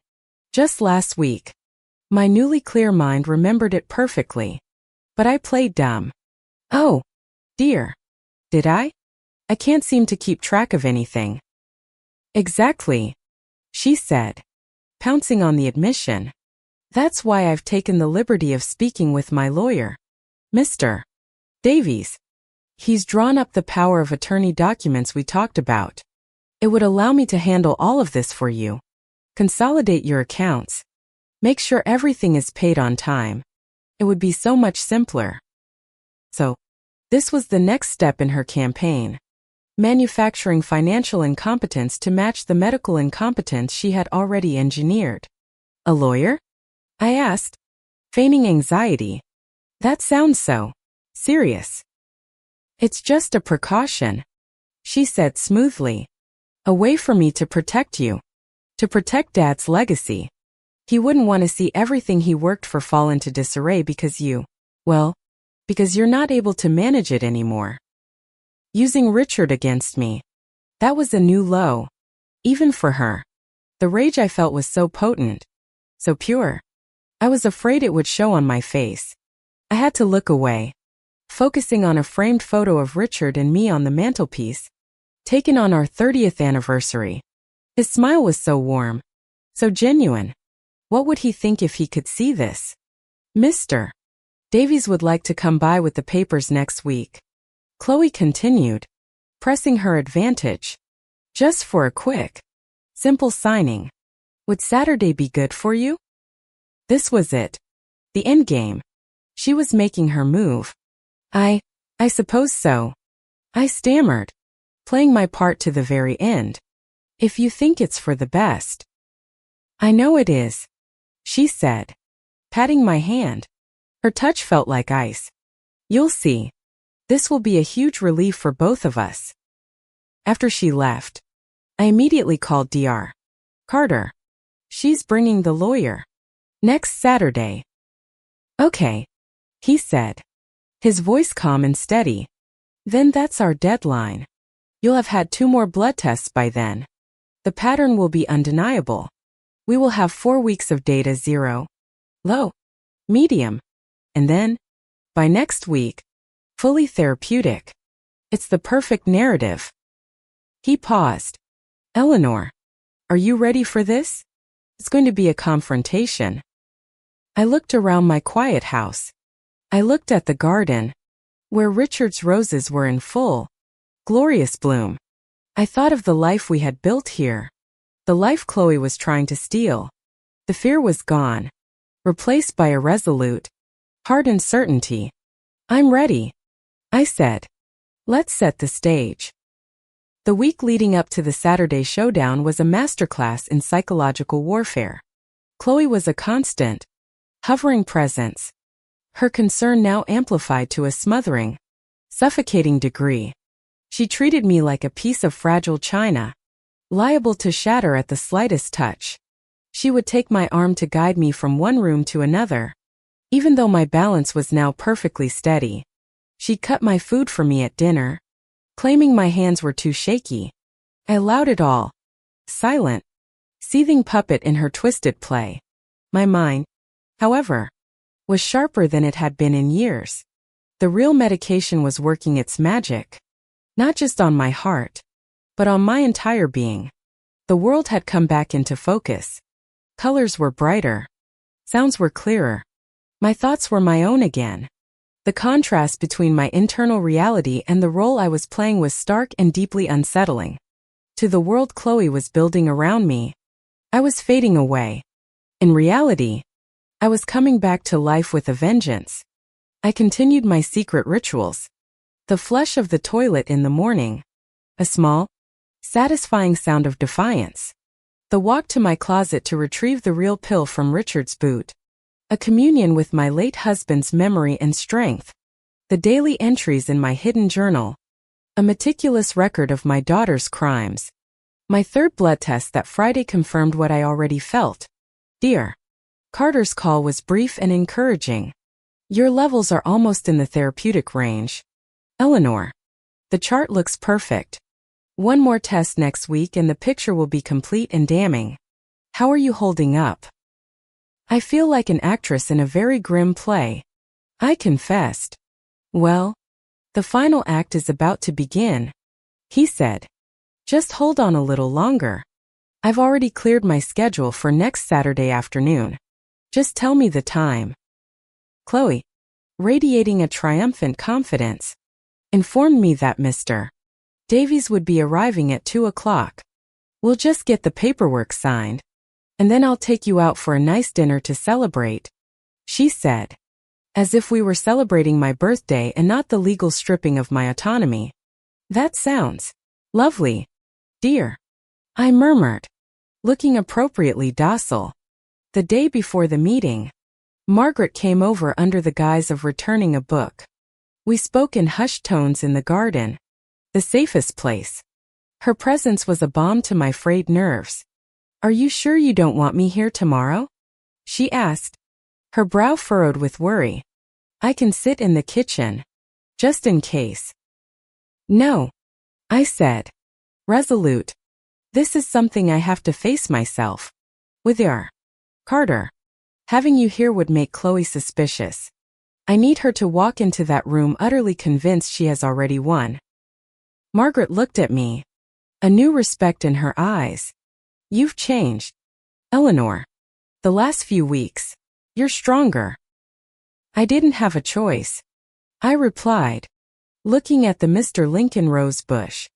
just last week. My newly clear mind remembered it perfectly. But I played dumb. "Oh, dear. Did I? I can't seem to keep track of anything." "Exactly," she said, pouncing on the admission. "That's why I've taken the liberty of speaking with my lawyer, Mr. Davies. He's drawn up the power of attorney documents we talked about. It would allow me to handle all of this for you. Consolidate your accounts. Make sure everything is paid on time. It would be so much simpler." So, this was the next step in her campaign. Manufacturing financial incompetence to match the medical incompetence she had already engineered. "A lawyer?" I asked, feigning anxiety. "That sounds so serious." "It's just a precaution," she said smoothly. "A way for me to protect you. To protect Dad's legacy. He wouldn't want to see everything he worked for fall into disarray because because you're not able to manage it anymore." Using Richard against me. That was a new low. Even for her. The rage I felt was so potent. So pure. I was afraid it would show on my face. I had to look away, focusing on a framed photo of Richard and me on the mantelpiece, taken on our 30th anniversary. His smile was so warm, so genuine. What would he think if he could see this? "Mr. Davies would like to come by with the papers next week," Chloe continued, pressing her advantage. "Just for a quick, simple signing. Would Saturday be good for you?" This was it. The end game. She was making her move. I suppose so," I stammered, playing my part to the very end. "If you think it's for the best." "I know it is," she said, patting my hand. Her touch felt like ice. You'll see. This will be a huge relief for both of us. After she left, I immediately called Dr. Carter. She's bringing the lawyer. Next Saturday. Okay, he said, his voice calm and steady. Then that's our deadline. You'll have had 2 more blood tests by then. The pattern will be undeniable. We will have 4 weeks of data: 0, low, medium, and then, by next week, fully therapeutic. It's the perfect narrative. He paused. Eleanor, are you ready for this? It's going to be a confrontation. I looked around my quiet house. I looked at the garden, where Richard's roses were in full, glorious bloom. I thought of the life we had built here, the life Chloe was trying to steal. The fear was gone, replaced by a resolute, hardened certainty. I'm ready, I said. Let's set the stage. The week leading up to the Saturday showdown was a masterclass in psychological warfare. Chloe was a constant, hovering presence. Her concern now amplified to a smothering, suffocating degree. She treated me like a piece of fragile china, liable to shatter at the slightest touch. She would take my arm to guide me from one room to another, even though my balance was now perfectly steady. She'd cut my food for me at dinner, claiming my hands were too shaky. I allowed it all, silent, seething puppet in her twisted play. My mind, however, was sharper than it had been in years. The real medication was working its magic, not just on my heart, but on my entire being. The world had come back into focus. Colors were brighter. Sounds were clearer. My thoughts were my own again. The contrast between my internal reality and the role I was playing was stark and deeply unsettling. To the world Chloe was building around me, I was fading away. In reality, I was coming back to life with a vengeance. I continued my secret rituals. The flush of the toilet in the morning. A small, satisfying sound of defiance. The walk to my closet to retrieve the real pill from Richard's boot. A communion with my late husband's memory and strength. The daily entries in my hidden journal. A meticulous record of my daughter's crimes. My 3rd blood test that Friday confirmed what I already felt. Dr. Carter's call was brief and encouraging. Your levels are almost in the therapeutic range. Eleanor, the chart looks perfect. 1 more test next week and the picture will be complete and damning. How are you holding up? I feel like an actress in a very grim play, I confessed. Well, the final act is about to begin, he said. Just hold on a little longer. I've already cleared my schedule for next Saturday afternoon. Just tell me the time. Chloe, radiating a triumphant confidence, informed me that Mr. Davies would be arriving at 2 o'clock. We'll just get the paperwork signed, and then I'll take you out for a nice dinner to celebrate, she said, as if we were celebrating my birthday and not the legal stripping of my autonomy. That sounds lovely, dear, I murmured, looking appropriately docile. The day before the meeting, Margaret came over under the guise of returning a book. We spoke in hushed tones in the garden, the safest place. Her presence was a balm to my frayed nerves. Are you sure you don't want me here tomorrow? She asked, her brow furrowed with worry. I can sit in the kitchen, just in case. No, I said, resolute. This is something I have to face myself. With Dr. Carter. Having you here would make Chloe suspicious. I need her to walk into that room utterly convinced she has already won. Margaret looked at me, a new respect in her eyes. You've changed, Eleanor. The last few weeks, you're stronger. I didn't have a choice, I replied, looking at the Mr. Lincoln rose bush.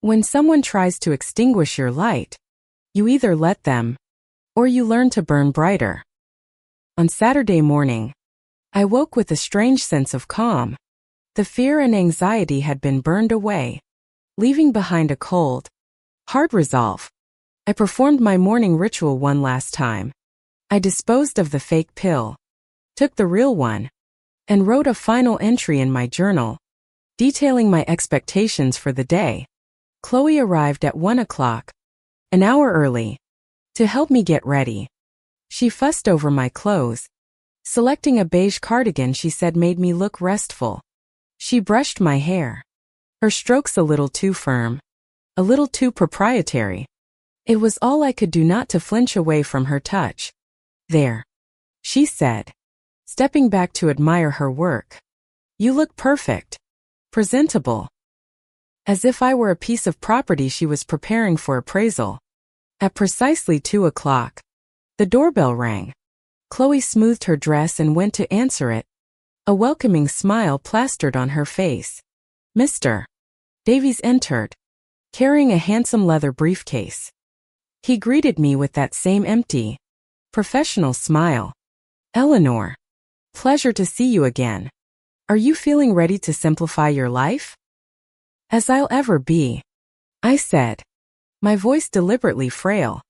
When someone tries to extinguish your light, you either let them, or you learn to burn brighter. On Saturday morning, I woke with a strange sense of calm. The fear and anxiety had been burned away, leaving behind a cold, hard resolve. I performed my morning ritual one last time. I disposed of the fake pill, took the real one, and wrote a final entry in my journal, detailing my expectations for the day. Chloe arrived at 1 o'clock, an hour early, to help me get ready. She fussed over my clothes, selecting a beige cardigan she said made me look restful. She brushed my hair, her strokes a little too firm, a little too proprietary. It was all I could do not to flinch away from her touch. "There," she said, stepping back to admire her work. "You look perfect. Presentable." As if I were a piece of property she was preparing for appraisal. At precisely 2 o'clock, the doorbell rang. Chloe smoothed her dress and went to answer it, a welcoming smile plastered on her face. Mr. Davies entered, carrying a handsome leather briefcase. He greeted me with that same empty, professional smile. "Eleanor, pleasure to see you again. Are you feeling ready to simplify your life?" "As I'll ever be," I said, my voice deliberately frail.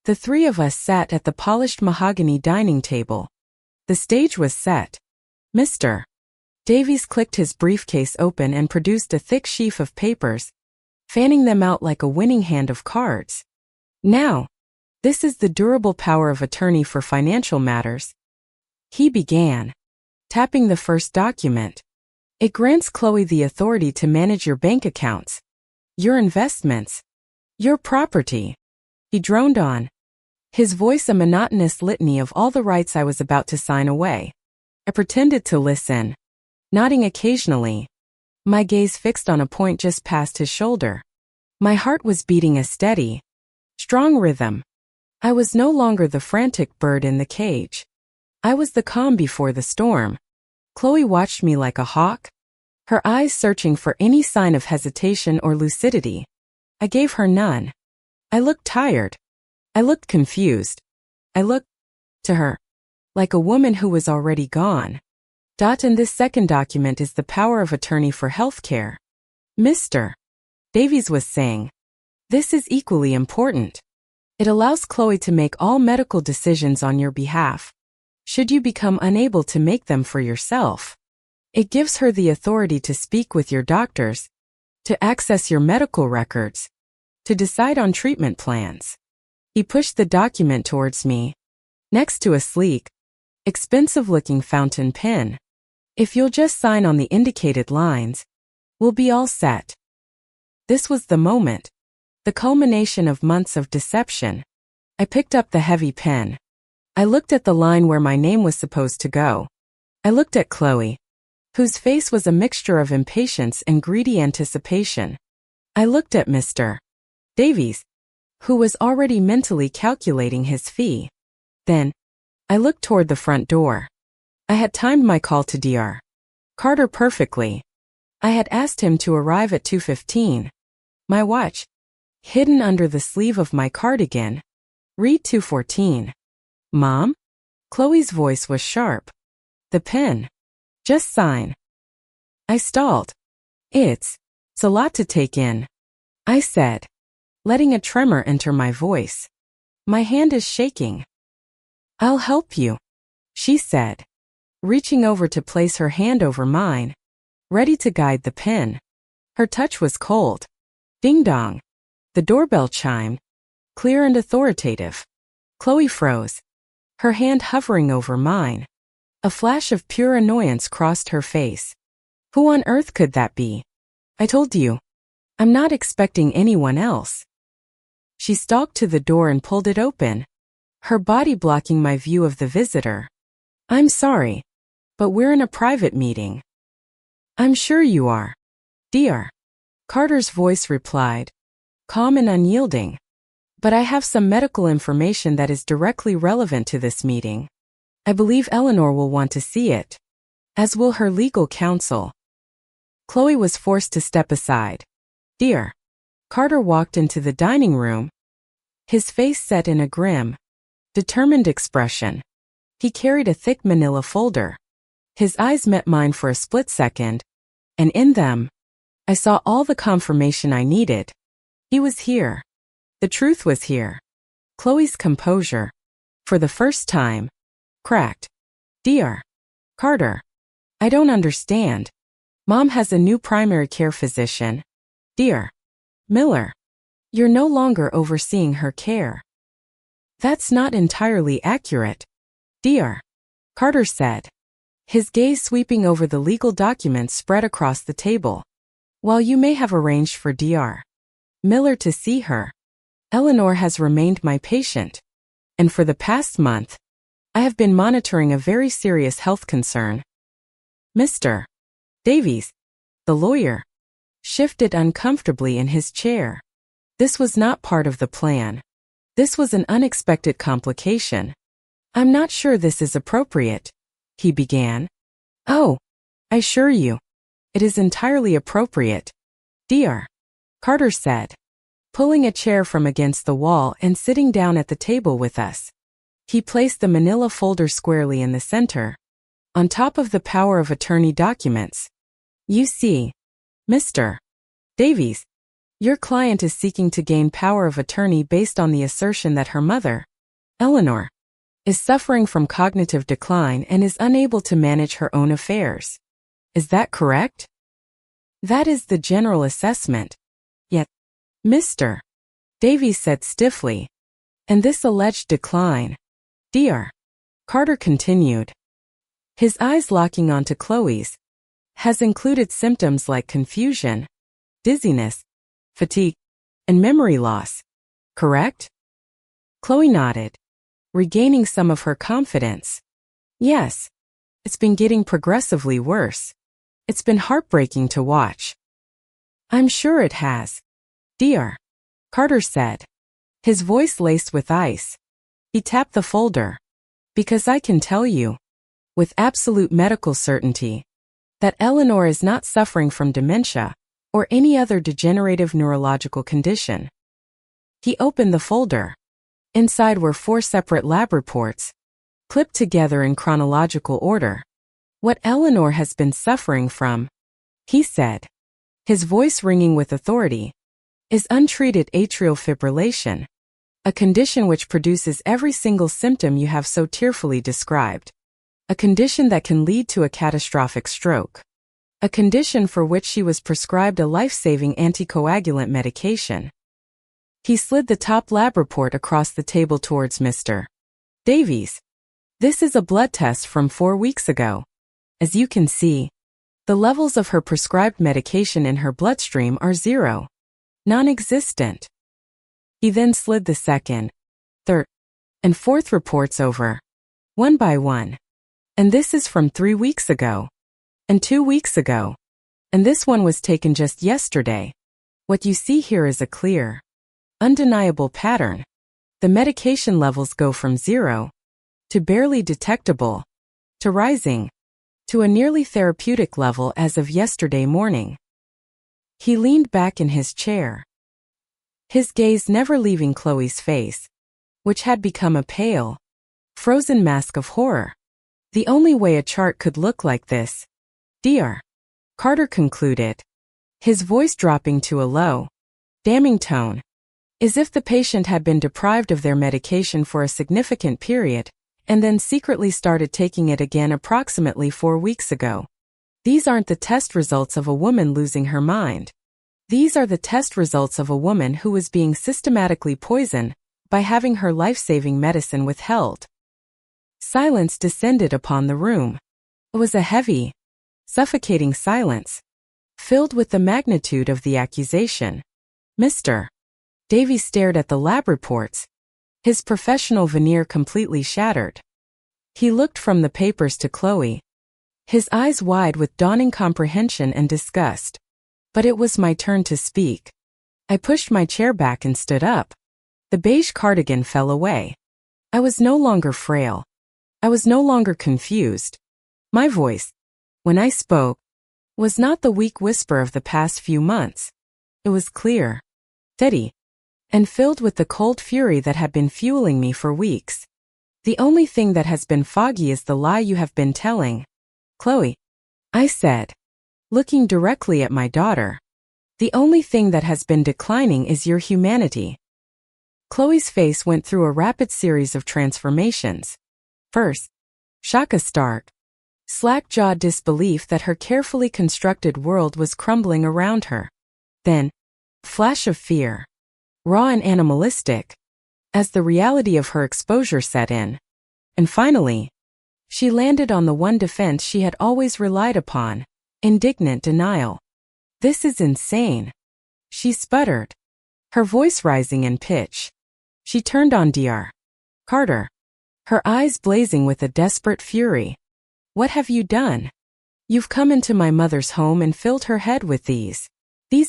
The three of us sat at the polished mahogany dining table. The stage was set. Mr. Davies clicked his briefcase open and produced a thick sheaf of papers, fanning them out like a winning hand of cards. "Now, this is the durable power of attorney for financial matters," he began, tapping the first document. "It grants Chloe the authority to manage your bank accounts, your investments, your property." He droned on, his voice a monotonous litany of all the rights I was about to sign away. I pretended to listen, nodding occasionally, my gaze fixed on a point just past his shoulder. My heart was beating a steady, strong rhythm. I was no longer the frantic bird in the cage. I was the calm before the storm. Chloe watched me like a hawk, her eyes searching for any sign of hesitation or lucidity. I gave her none. I looked tired. I looked confused. I looked, to her, like a woman who was already gone. And this second document is the power of attorney for healthcare. Mr. Davies was saying, "This is equally important. It allows Chloe to make all medical decisions on your behalf, should you become unable to make them for yourself. It gives her the authority to speak with your doctors, to access your medical records, to decide on treatment plans." He pushed the document towards me, next to a sleek, expensive-looking fountain pen. "If you'll just sign on the indicated lines, we'll be all set." This was the moment, the culmination of months of deception. I picked up the heavy pen. I looked at the line where my name was supposed to go. I looked at Chloe, whose face was a mixture of impatience and greedy anticipation. I looked at Mr. Davies, who was already mentally calculating his fee. Then, I looked toward the front door. I had timed my call to Dr. Carter perfectly. I had asked him to arrive at 2:15. My watch, hidden under the sleeve of my cardigan, read 2:14. "Mom?" Chloe's voice was sharp. "The pen. Just sign." I stalled. It's a lot to take in," I said, letting a tremor enter my voice. "My hand is shaking." "I'll help you," she said, reaching over to place her hand over mine, ready to guide the pen. Her touch was cold. Ding dong. The doorbell chimed, clear and authoritative. Chloe froze, her hand hovering over mine. A flash of pure annoyance crossed her face. "Who on earth could that be? I told you. I'm not expecting anyone else." She stalked to the door and pulled it open, her body blocking my view of the visitor. "I'm sorry, but we're in a private meeting." "I'm sure you are, Dr. Carter's voice replied, calm and unyielding. "But I have some medical information that is directly relevant to this meeting. I believe Eleanor will want to see it, as will her legal counsel." Chloe was forced to step aside. Dr. Carter walked into the dining room, his face set in a grim, determined expression. He carried a thick manila folder. His eyes met mine for a split second, and in them, I saw all the confirmation I needed. He was here. The truth was here. Chloe's composure, for the first time, cracked. Dr. Carter. I don't understand. Mom has a new primary care physician. Dr. Miller. You're no longer overseeing her care. That's not entirely accurate, Dr. Carter said, his gaze sweeping over the legal documents spread across the table. While you may have arranged for Dr. Miller to see her, Eleanor has remained my patient, and for the past month, I have been monitoring a very serious health concern. Mr. Davies, the lawyer, shifted uncomfortably in his chair. This was not part of the plan. This was an unexpected complication. I'm not sure this is appropriate, he began. Oh, I assure you, it is entirely appropriate, Dr. Carter said, pulling a chair from against the wall and sitting down at the table with us. He placed the manila folder squarely in the center, on top of the power of attorney documents. You see, Mr. Davies, your client is seeking to gain power of attorney based on the assertion that her mother, Eleanor, is suffering from cognitive decline and is unable to manage her own affairs. Is that correct? That is the general assessment. Yet, Mr. Davies said stiffly, and this alleged decline, Dr. Carter continued, his eyes locking onto Chloe's, has included symptoms like confusion, dizziness, fatigue, and memory loss, correct? Chloe nodded, regaining some of her confidence. Yes, it's been getting progressively worse. It's been heartbreaking to watch. I'm sure it has, Dr. Carter said, his voice laced with ice. He tapped the folder. Because I can tell you, with absolute medical certainty, that Eleanor is not suffering from dementia or any other degenerative neurological condition. He opened the folder. Inside were 4 separate lab reports, clipped together in chronological order. What Eleanor has been suffering from, he said, his voice ringing with authority, is untreated atrial fibrillation, a condition which produces every single symptom you have so tearfully described. A condition that can lead to a catastrophic stroke. A condition for which she was prescribed a life-saving anticoagulant medication. He slid the top lab report across the table towards Mr. Davies. This is a blood test from 4 weeks ago. As you can see, the levels of her prescribed medication in her bloodstream are 0. Non-existent. He then slid the second, third, and fourth reports over, one by one. And this is from 3 weeks ago. And 2 weeks ago. And this one was taken just yesterday. What you see here is a clear, undeniable pattern. The medication levels go from 0 to barely detectable, to rising, to a nearly therapeutic level as of yesterday morning. He leaned back in his chair, his gaze never leaving Chloe's face, which had become a pale, frozen mask of horror. The only way a chart could look like this, Dr. Carter concluded, his voice dropping to a low, damning tone, is if the patient had been deprived of their medication for a significant period, and then secretly started taking it again approximately 4 weeks ago. These aren't the test results of a woman losing her mind. These are the test results of a woman who was being systematically poisoned by having her life-saving medicine withheld. Silence descended upon the room. It was a heavy, suffocating silence, filled with the magnitude of the accusation. Mr. Davies stared at the lab reports, his professional veneer completely shattered. He looked from the papers to Chloe, his eyes wide with dawning comprehension and disgust. But it was my turn to speak. I pushed my chair back and stood up. The beige cardigan fell away. I was no longer frail. I was no longer confused. My voice, when I spoke, was not the weak whisper of the past few months. It was clear, steady, and filled with the cold fury that had been fueling me for weeks. The only thing that has been foggy is the lie you have been telling. Chloe, I said, looking directly at my daughter. The only thing that has been declining is your humanity. Chloe's face went through a rapid series of transformations. First, Shock a start. Slack-jawed disbelief that her carefully constructed world was crumbling around her. Then, flash of fear. Raw and animalistic, as the reality of her exposure set in. And finally, she landed on the one defense she had always relied upon, indignant denial. "This is insane," she sputtered, her voice rising in pitch. She turned on Dr. Carter, her eyes blazing with a desperate fury. "What have you done? You've come into my mother's home and filled her head with these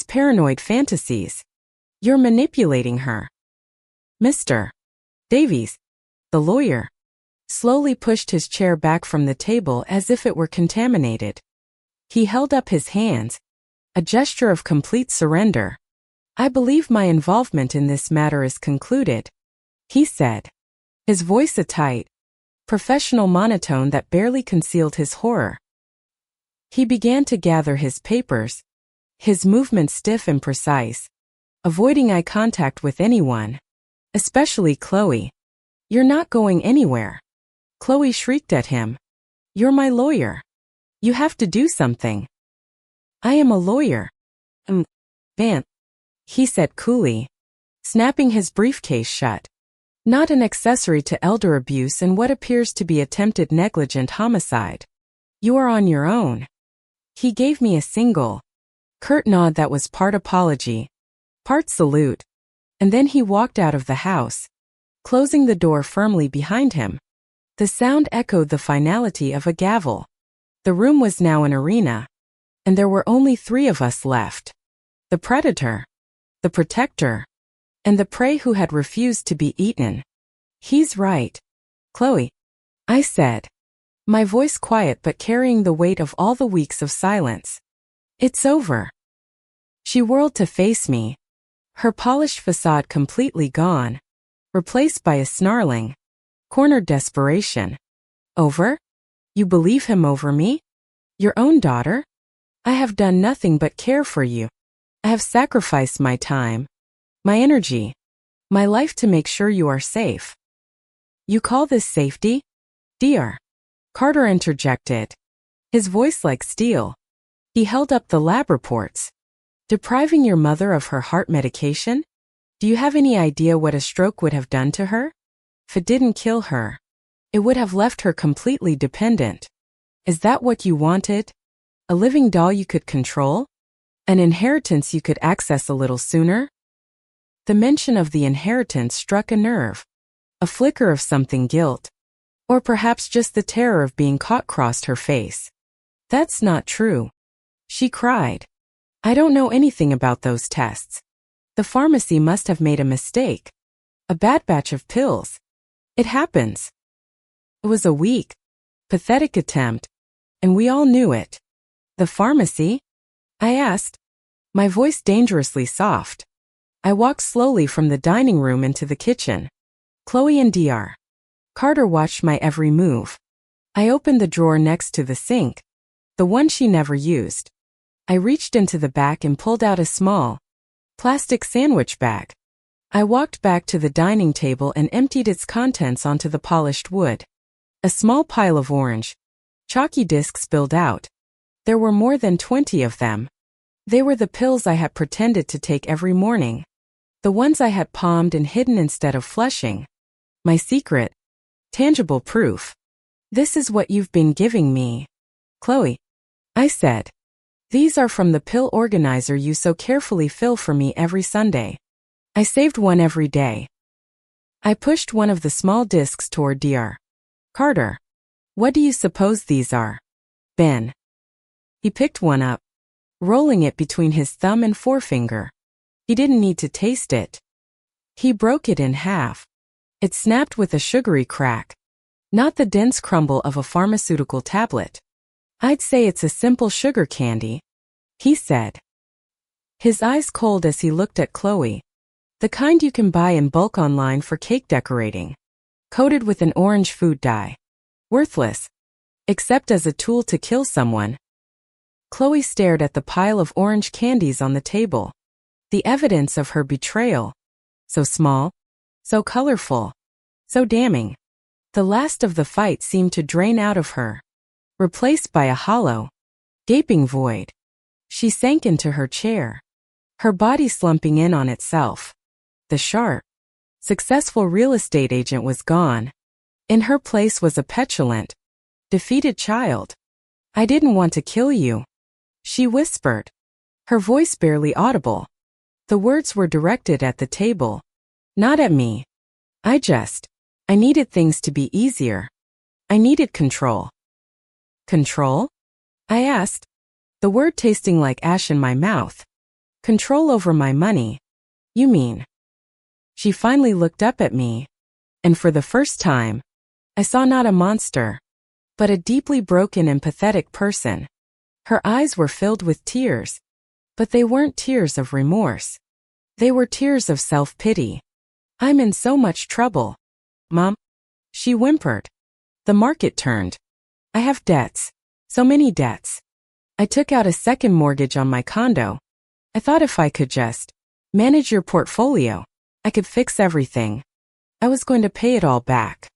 paranoid fantasies. You're manipulating her." Mr. Davies, the lawyer, slowly pushed his chair back from the table as if it were contaminated. He held up his hands, a gesture of complete surrender. "I believe my involvement in this matter is concluded," he said, his voice a tight, professional monotone that barely concealed his horror. He began to gather his papers, his movements stiff and precise, avoiding eye contact with anyone, especially Chloe. "You're not going anywhere," Chloe shrieked at him. "You're my lawyer. You have to do something." "I am a lawyer. Van," he said coolly, snapping his briefcase shut. "Not an accessory to elder abuse and what appears to be attempted negligent homicide. You are on your own." He gave me a single, curt nod that was part apology, part salute, and then he walked out of the house, closing the door firmly behind him. The sound echoed the finality of a gavel. The room was now an arena, and there were only 3 of us left. The predator, the protector, and the prey who had refused to be eaten. "He's right, Chloe," I said, my voice quiet but carrying the weight of all the weeks of silence. "It's over." She whirled to face me, her polished facade completely gone, replaced by a snarling, cornered desperation. "Over? You believe him over me? Your own daughter? I have done nothing but care for you. I have sacrificed my time, my energy, my life to make sure you are safe." "You call this safety, Dr. Carter interjected, his voice like steel. He held up the lab reports. "Depriving your mother of her heart medication? Do you have any idea what a stroke would have done to her? If it didn't kill her, it would have left her completely dependent. Is that what you wanted? A living doll you could control? An inheritance you could access a little sooner?" The mention of the inheritance struck a nerve. A flicker of something guilt, or perhaps just the terror of being caught crossed her face. "That's not true," she cried. "I don't know anything about those tests. The pharmacy must have made a mistake. A bad batch of pills. It happens." It was a weak, pathetic attempt, and we all knew it. "The pharmacy?" I asked, my voice dangerously soft. I walked slowly from the dining room into the kitchen. Chloe and Dr. Carter watched my every move. I opened the drawer next to the sink, the one she never used. I reached into the back and pulled out a small, plastic sandwich bag. I walked back to the dining table and emptied its contents onto the polished wood. A small pile of orange, chalky discs spilled out. There were more than 20 of them. They were the pills I had pretended to take every morning. The ones I had palmed and hidden instead of flushing. My secret, tangible proof. "This is what you've been giving me, Chloe," I said. "These are from the pill organizer you so carefully fill for me every Sunday. I saved one every day." I pushed one of the small discs toward Dr. Carter. "What do you suppose these are, Ben?" He picked one up, rolling it between his thumb and forefinger. He didn't need to taste it. He broke it in half. It snapped with a sugary crack, not the dense crumble of a pharmaceutical tablet. "I'd say it's a simple sugar candy," he said, his eyes cold as he looked at Chloe. "The kind you can buy in bulk online for cake decorating, coated with an orange food dye. Worthless, except as a tool to kill someone." Chloe stared at the pile of orange candies on the table. The evidence of her betrayal. So small, so colorful, so damning. The last of the fight seemed to drain out of her, replaced by a hollow, gaping void. She sank into her chair, her body slumping in on itself. The sharp, successful real estate agent was gone. In her place was a petulant, defeated child. "I didn't want to kill you," she whispered, her voice barely audible. The words were directed at the table, not at me. I needed things to be easier. I needed control. Control? I asked, the word tasting like ash in my mouth. Control over my money. You mean? She finally looked up at me, and for the first time, I saw not a monster, but a deeply broken and pathetic person. Her eyes were filled with tears, but they weren't tears of remorse. They were tears of self-pity. "I'm in so much trouble, Mom," she whimpered. "The market turned. I have debts, so many debts. I took out a second mortgage on my condo. I thought if I could just manage your portfolio, I could fix everything. I was going to pay it all back.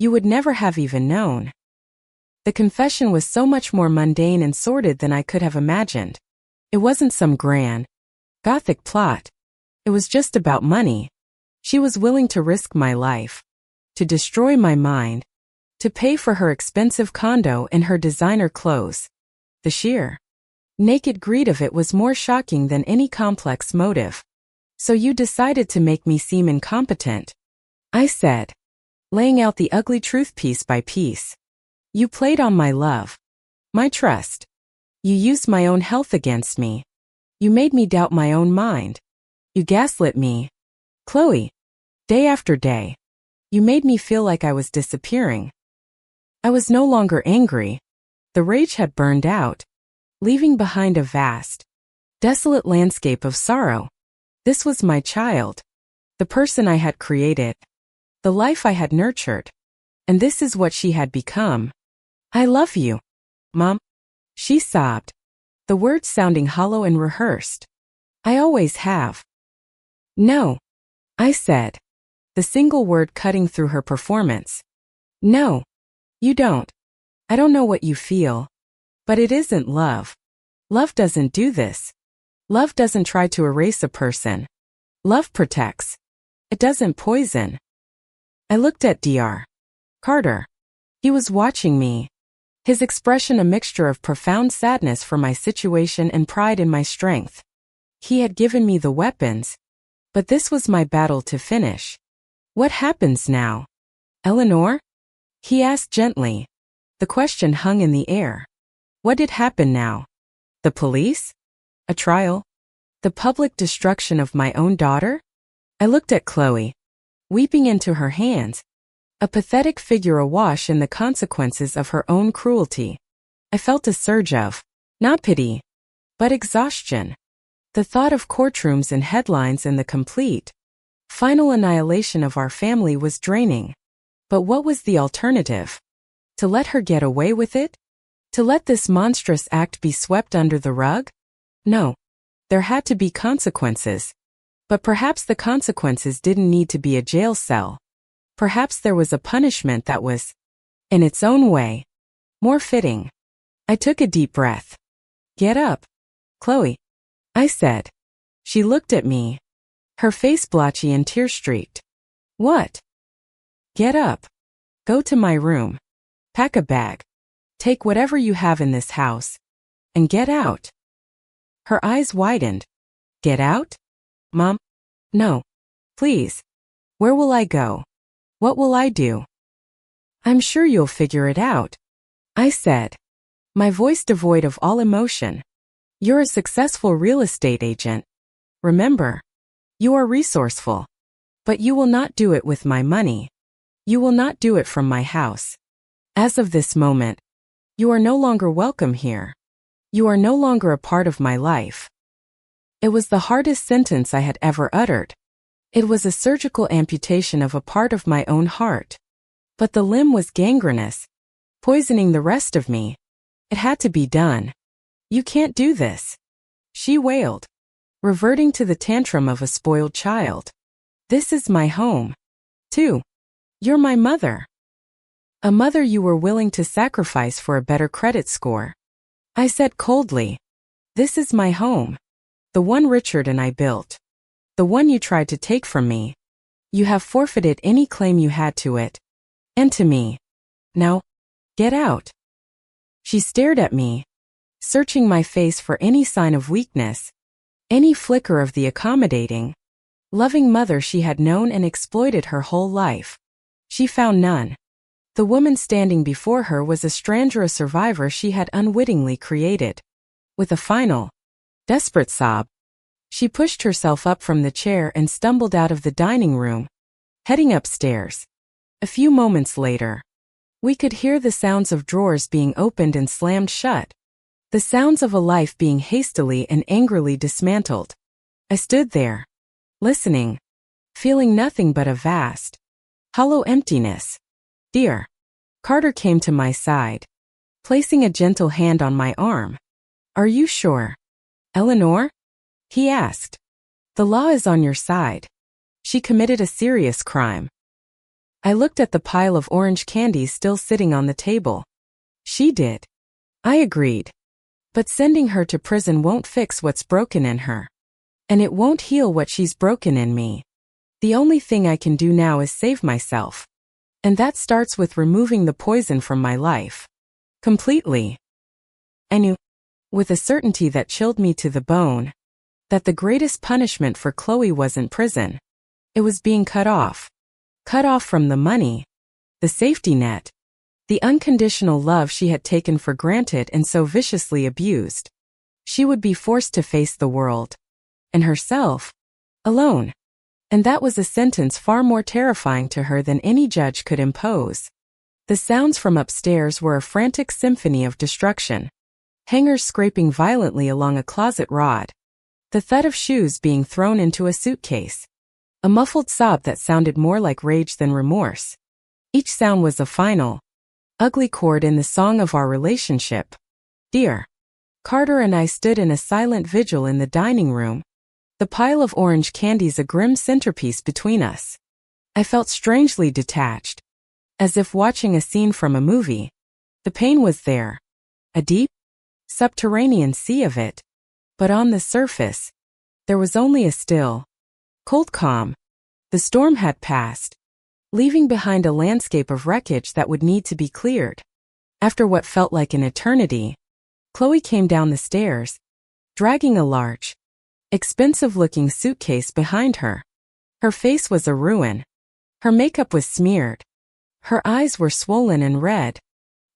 You would never have even known." The confession was so much more mundane and sordid than I could have imagined. It wasn't some grand, gothic plot. It was just about money. She was willing to risk my life, to destroy my mind, to pay for her expensive condo and her designer clothes. The sheer, naked greed of it was more shocking than any complex motive. "So you decided to make me seem incompetent," I said, laying out the ugly truth piece by piece. "You played on my love, my trust. You used my own health against me. You made me doubt my own mind. You gaslit me, Chloe, day after day. You made me feel like I was disappearing." I was no longer angry. The rage had burned out, leaving behind a vast, desolate landscape of sorrow. This was my child, the person I had created, the life I had nurtured, and this is what she had become. "I love you, Mom," she sobbed, the words sounding hollow and rehearsed. "I always have." "No," I said, the single word cutting through her performance. "No, you don't. I don't know what you feel, but it isn't love. Love doesn't do this. Love doesn't try to erase a person. Love protects. It doesn't poison." I looked at Dr. Carter. He was watching me, his expression a mixture of profound sadness for my situation and pride in my strength. He had given me the weapons, but this was my battle to finish. "What happens now, Eleanor?" he asked gently. The question hung in the air. What did happen now? The police? A trial? The public destruction of my own daughter? I looked at Chloe, weeping into her hands, a pathetic figure awash in the consequences of her own cruelty. I felt a surge of, not pity, but exhaustion. The thought of courtrooms and headlines and the complete, final annihilation of our family was draining. But what was the alternative? To let her get away with it? To let this monstrous act be swept under the rug? No. There had to be consequences. But perhaps the consequences didn't need to be a jail cell. Perhaps there was a punishment that was, in its own way, more fitting. I took a deep breath. "Get up, Chloe," I said. She looked at me, her face blotchy and tear-streaked. "What?" "Get up. Go to my room. Pack a bag. Take whatever you have in this house. And get out." Her eyes widened. "Get out? Mom? No. Please. Where will I go? What will I do?" "I'm sure you'll figure it out," I said, my voice devoid of all emotion. "You're a successful real estate agent. Remember, you are resourceful. But you will not do it with my money. You will not do it from my house. As of this moment, you are no longer welcome here. You are no longer a part of my life." It was the hardest sentence I had ever uttered. It was a surgical amputation of a part of my own heart. But the limb was gangrenous, poisoning the rest of me. It had to be done. "You can't do this," she wailed, reverting to the tantrum of a spoiled child. "This is my home, too. You're my mother. A mother you were willing to sacrifice for a better credit score. I said coldly. This is my home. The one Richard and I built. The one you tried to take from me. You have forfeited any claim you had to it. And to me. Now, get out. She stared at me, searching my face for any sign of weakness, any flicker of the accommodating, loving mother she had known and exploited her whole life. She found none. The woman standing before her was a stranger, a survivor she had unwittingly created. With a final, desperate sob, she pushed herself up from the chair and stumbled out of the dining room, heading upstairs. A few moments later, we could hear the sounds of drawers being opened and slammed shut, the sounds of a life being hastily and angrily dismantled. I stood there, listening, feeling nothing but a vast, hollow emptiness. Dear. Carter came to my side, placing a gentle hand on my arm. Are you sure? Eleanor? He asked. The law is on your side. She committed a serious crime. I looked at the pile of orange candies still sitting on the table. She did. I agreed. But sending her to prison won't fix what's broken in her. And it won't heal what she's broken in me. The only thing I can do now is save myself. And that starts with removing the poison from my life. Completely. I knew, with a certainty that chilled me to the bone, that the greatest punishment for Chloe wasn't prison. It was being cut off. Cut off from the money, the safety net, the unconditional love she had taken for granted and so viciously abused. She would be forced to face the world. And herself. Alone. And that was a sentence far more terrifying to her than any judge could impose. The sounds from upstairs were a frantic symphony of destruction. Hangers scraping violently along a closet rod. The thud of shoes being thrown into a suitcase. A muffled sob that sounded more like rage than remorse. Each sound was a final, ugly chord in the song of our relationship. Dear. Carter and I stood in a silent vigil in the dining room, the pile of orange candies a grim centerpiece between us. I felt strangely detached, as if watching a scene from a movie. The pain was there, a deep, subterranean sea of it. But on the surface, there was only a still, cold calm. The storm had passed, leaving behind a landscape of wreckage that would need to be cleared. After what felt like an eternity, Chloe came down the stairs, dragging a large, expensive-looking suitcase behind her. Her face was a ruin. Her makeup was smeared. Her eyes were swollen and red.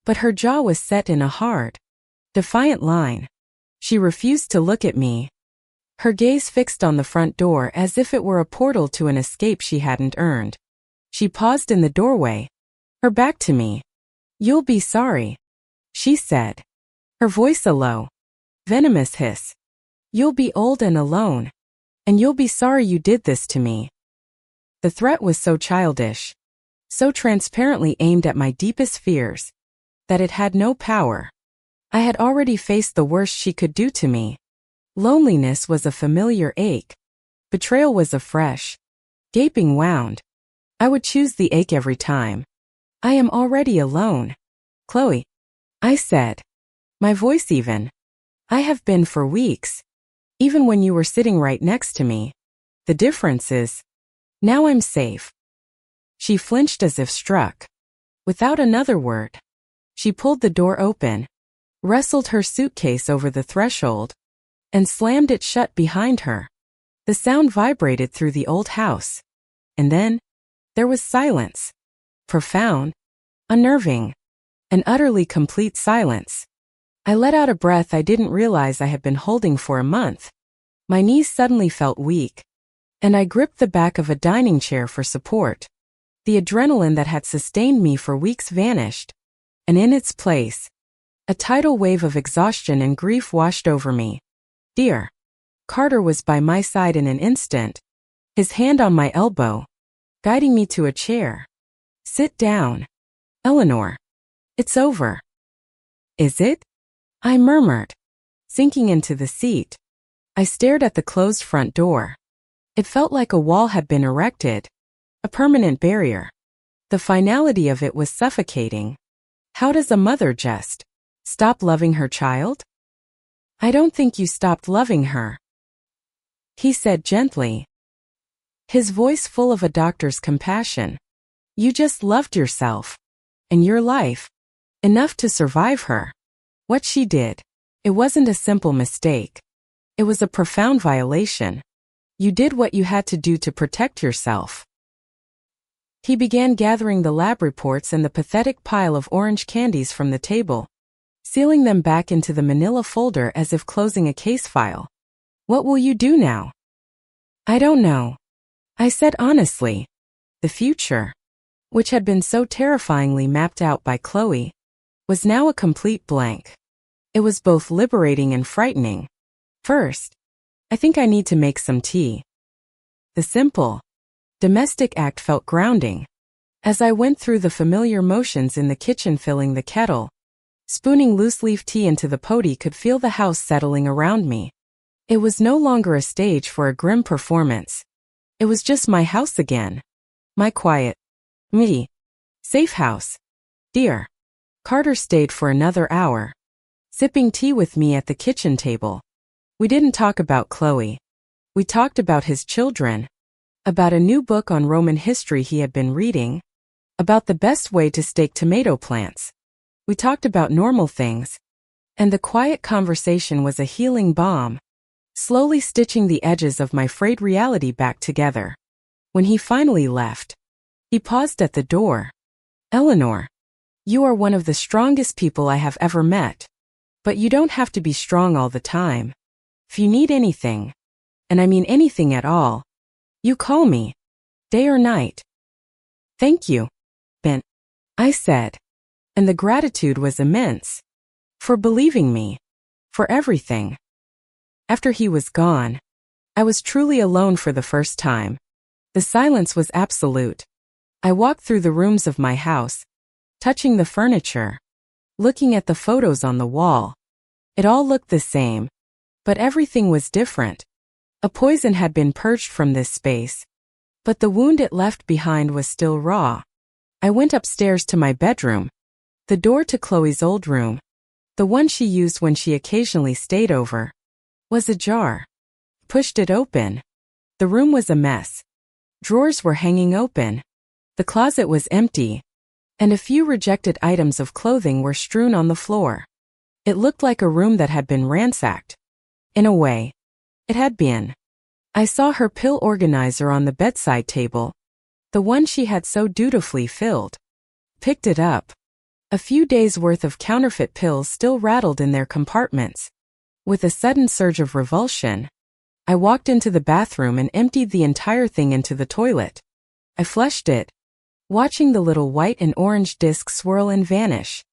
But her jaw was set in a hard, defiant line. She refused to look at me, her gaze fixed on the front door as if it were a portal to an escape she hadn't earned. She paused in the doorway, her back to me. You'll be sorry, she said, her voice a low, venomous hiss. You'll be old and alone, and you'll be sorry you did this to me. The threat was so childish, so transparently aimed at my deepest fears, that it had no power. I had already faced the worst she could do to me. Loneliness was a familiar ache. Betrayal was a fresh, gaping wound. I would choose the ache every time. I am already alone. Chloe, I said, my voice even. I have been for weeks, even when you were sitting right next to me. The difference is, now I'm safe. She flinched as if struck. Without another word, she pulled the door open, wrestled her suitcase over the threshold, and slammed it shut behind her. The sound vibrated through the old house. And then, there was silence. Profound, unnerving, an utterly complete silence. I let out a breath I didn't realize I had been holding for a month. My knees suddenly felt weak, and I gripped the back of a dining chair for support. The adrenaline that had sustained me for weeks vanished, and in its place, a tidal wave of exhaustion and grief washed over me. Dear. Carter was by my side in an instant, his hand on my elbow, guiding me to a chair. Sit down. Eleanor. It's over. Is it? I murmured, sinking into the seat. I stared at the closed front door. It felt like a wall had been erected, a permanent barrier. The finality of it was suffocating. How does a mother just stop loving her child? I don't think you stopped loving her, he said gently, his voice full of a doctor's compassion. You just loved yourself and your life enough to survive her. What she did, it wasn't a simple mistake. It was a profound violation. You did what you had to do to protect yourself. He began gathering the lab reports and the pathetic pile of orange candies from the table, sealing them back into the manila folder as if closing a case file. What will you do now? I don't know, I said honestly. The future, which had been so terrifyingly mapped out by Chloe, was now a complete blank. It was both liberating and frightening. First, I think I need to make some tea. The simple, domestic act felt grounding. As I went through the familiar motions in the kitchen, filling the kettle, spooning loose-leaf tea into the potty, could feel the house settling around me. It was no longer a stage for a grim performance. It was just my house again. My quiet, me, safe house. Dear Carter stayed for another hour, sipping tea with me at the kitchen table. We didn't talk about Chloe. We talked about his children, about a new book on Roman history he had been reading, about the best way to stake tomato plants. We talked about normal things, and the quiet conversation was a healing balm, slowly stitching the edges of my frayed reality back together. When he finally left, he paused at the door. Eleanor, you are one of the strongest people I have ever met. But you don't have to be strong all the time. If you need anything, and I mean anything at all, you call me, day or night. Thank you, Ben, I said, and the gratitude was immense. For believing me. For everything. After he was gone, I was truly alone for the first time. The silence was absolute. I walked through the rooms of my house, touching the furniture, looking at the photos on the wall. It all looked the same, but everything was different. A poison had been purged from this space, but the wound it left behind was still raw. I went upstairs to my bedroom. The door to Chloe's old room, the one she used when she occasionally stayed over, was ajar. Pushed it open. The room was a mess. Drawers were hanging open. The closet was empty, and a few rejected items of clothing were strewn on the floor. It looked like a room that had been ransacked. In a way, it had been. I saw her pill organizer on the bedside table, the one she had so dutifully filled. Picked it up. A few days' worth of counterfeit pills still rattled in their compartments. With a sudden surge of revulsion, I walked into the bathroom and emptied the entire thing into the toilet. I flushed it, watching the little white and orange discs swirl and vanish.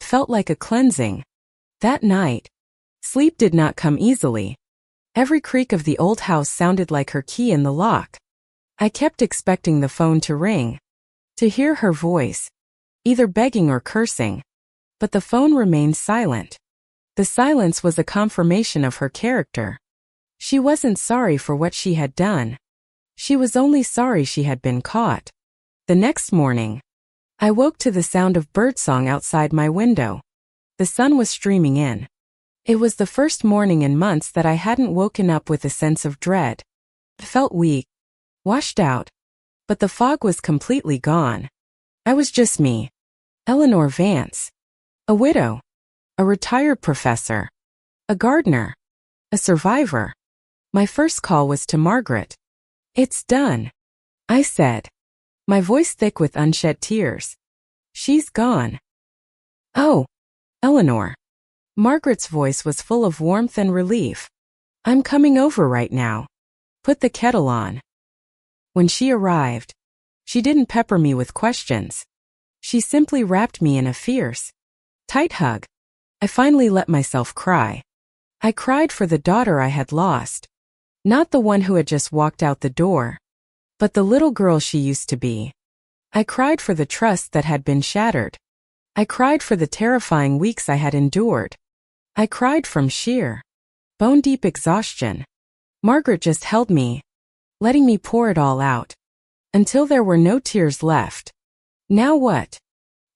Felt like a cleansing. That night, sleep did not come easily. Every creak of the old house sounded like her key in the lock. I kept expecting the phone to ring, to hear her voice, either begging or cursing. But the phone remained silent. The silence was a confirmation of her character. She wasn't sorry for what she had done. She was only sorry she had been caught. The next morning, I woke to the sound of birdsong outside my window. The sun was streaming in. It was the first morning in months that I hadn't woken up with a sense of dread. I felt weak, washed out, but the fog was completely gone. I was just me, Eleanor Vance, a widow, a retired professor, a gardener, a survivor. My first call was to Margaret. It's done, I said, my voice thick with unshed tears. She's gone. Oh, Eleanor. Margaret's voice was full of warmth and relief. I'm coming over right now. Put the kettle on. When she arrived, she didn't pepper me with questions. She simply wrapped me in a fierce, tight hug. I finally let myself cry. I cried for the daughter I had lost. Not the one who had just walked out the door, but the little girl she used to be. I cried for the trust that had been shattered. I cried for the terrifying weeks I had endured. I cried from sheer, bone-deep exhaustion. Margaret just held me, letting me pour it all out, until there were no tears left. Now what?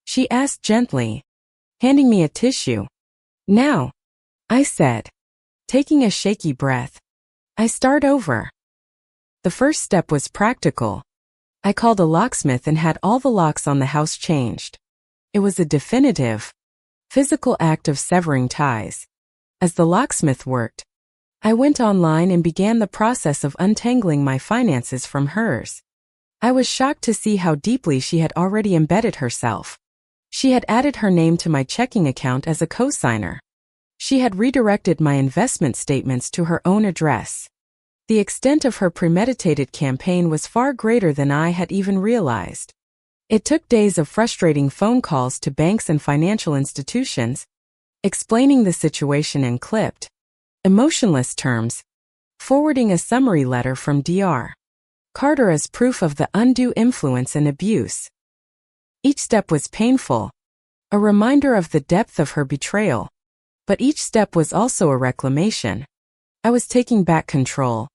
She asked gently, handing me a tissue. Now, I said, taking a shaky breath. I start over. The first step was practical. I called a locksmith and had all the locks on the house changed. It was a definitive, physical act of severing ties. As the locksmith worked, I went online and began the process of untangling my finances from hers. I was shocked to see how deeply she had already embedded herself. She had added her name to my checking account as a cosigner. She had redirected my investment statements to her own address. The extent of her premeditated campaign was far greater than I had even realized. It took days of frustrating phone calls to banks and financial institutions, explaining the situation in clipped, emotionless terms, forwarding a summary letter from Dr. Carter as proof of the undue influence and abuse. Each step was painful, a reminder of the depth of her betrayal. But each step was also a reclamation. I was taking back control.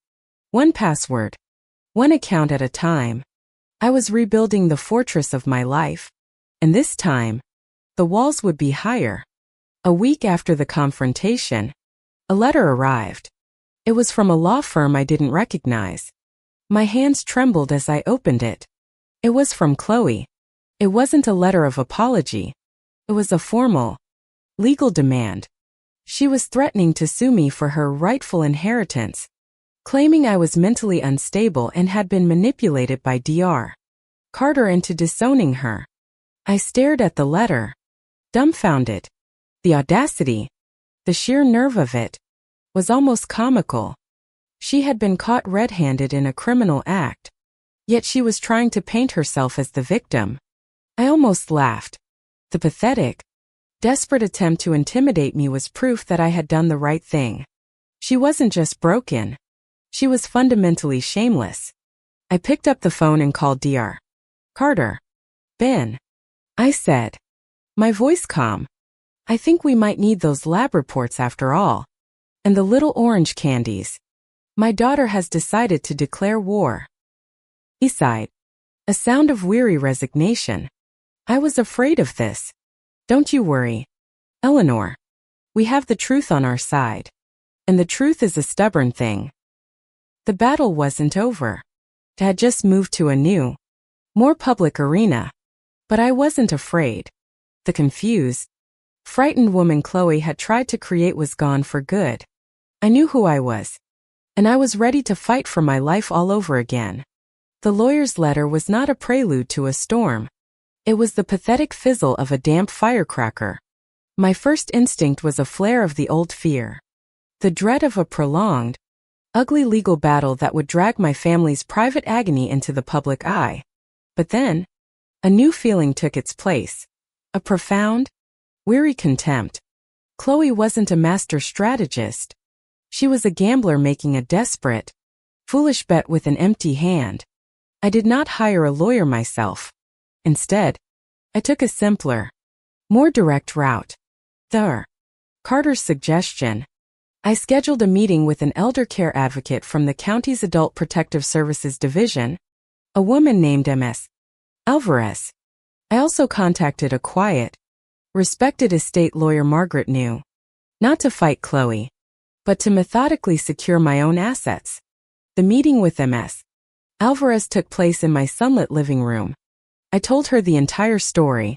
One password, one account at a time. I was rebuilding the fortress of my life. And this time, the walls would be higher. A week after the confrontation, a letter arrived. It was from a law firm I didn't recognize. My hands trembled as I opened it. It was from Chloe. It wasn't a letter of apology. It was a formal, legal demand. She was threatening to sue me for her rightful inheritance, claiming I was mentally unstable and had been manipulated by Dr. Carter into disowning her. I stared at the letter, dumbfounded. The audacity, the sheer nerve of it, was almost comical. She had been caught red-handed in a criminal act, yet she was trying to paint herself as the victim. I almost laughed. The pathetic, desperate attempt to intimidate me was proof that I had done the right thing. She wasn't just broken. She was fundamentally shameless. I picked up the phone and called Dr. Carter. Ben, I said, my voice calm. I think we might need those lab reports after all. And the little orange candies. My daughter has decided to declare war. He sighed, a sound of weary resignation. I was afraid of this. Don't you worry, Eleanor. We have the truth on our side. And the truth is a stubborn thing. The battle wasn't over. It had just moved to a new, more public arena. But I wasn't afraid. The confused, frightened woman Chloe had tried to create was gone for good. I knew who I was. And I was ready to fight for my life all over again. The lawyer's letter was not a prelude to a storm. It was the pathetic fizzle of a damp firecracker. My first instinct was a flare of the old fear. The dread of a prolonged, ugly legal battle that would drag my family's private agony into the public eye. But then, a new feeling took its place. A profound, weary contempt. Chloe wasn't a master strategist. She was a gambler making a desperate, foolish bet with an empty hand. I did not hire a lawyer myself. Instead, I took a simpler, more direct route. Dr. Carter's suggestion. I scheduled a meeting with an elder care advocate from the county's Adult Protective Services Division, a woman named Ms. Alvarez. I also contacted a quiet, respected estate lawyer Margaret knew, not to fight Chloe, but to methodically secure my own assets. The meeting with Ms. Alvarez took place in my sunlit living room. I told her the entire story,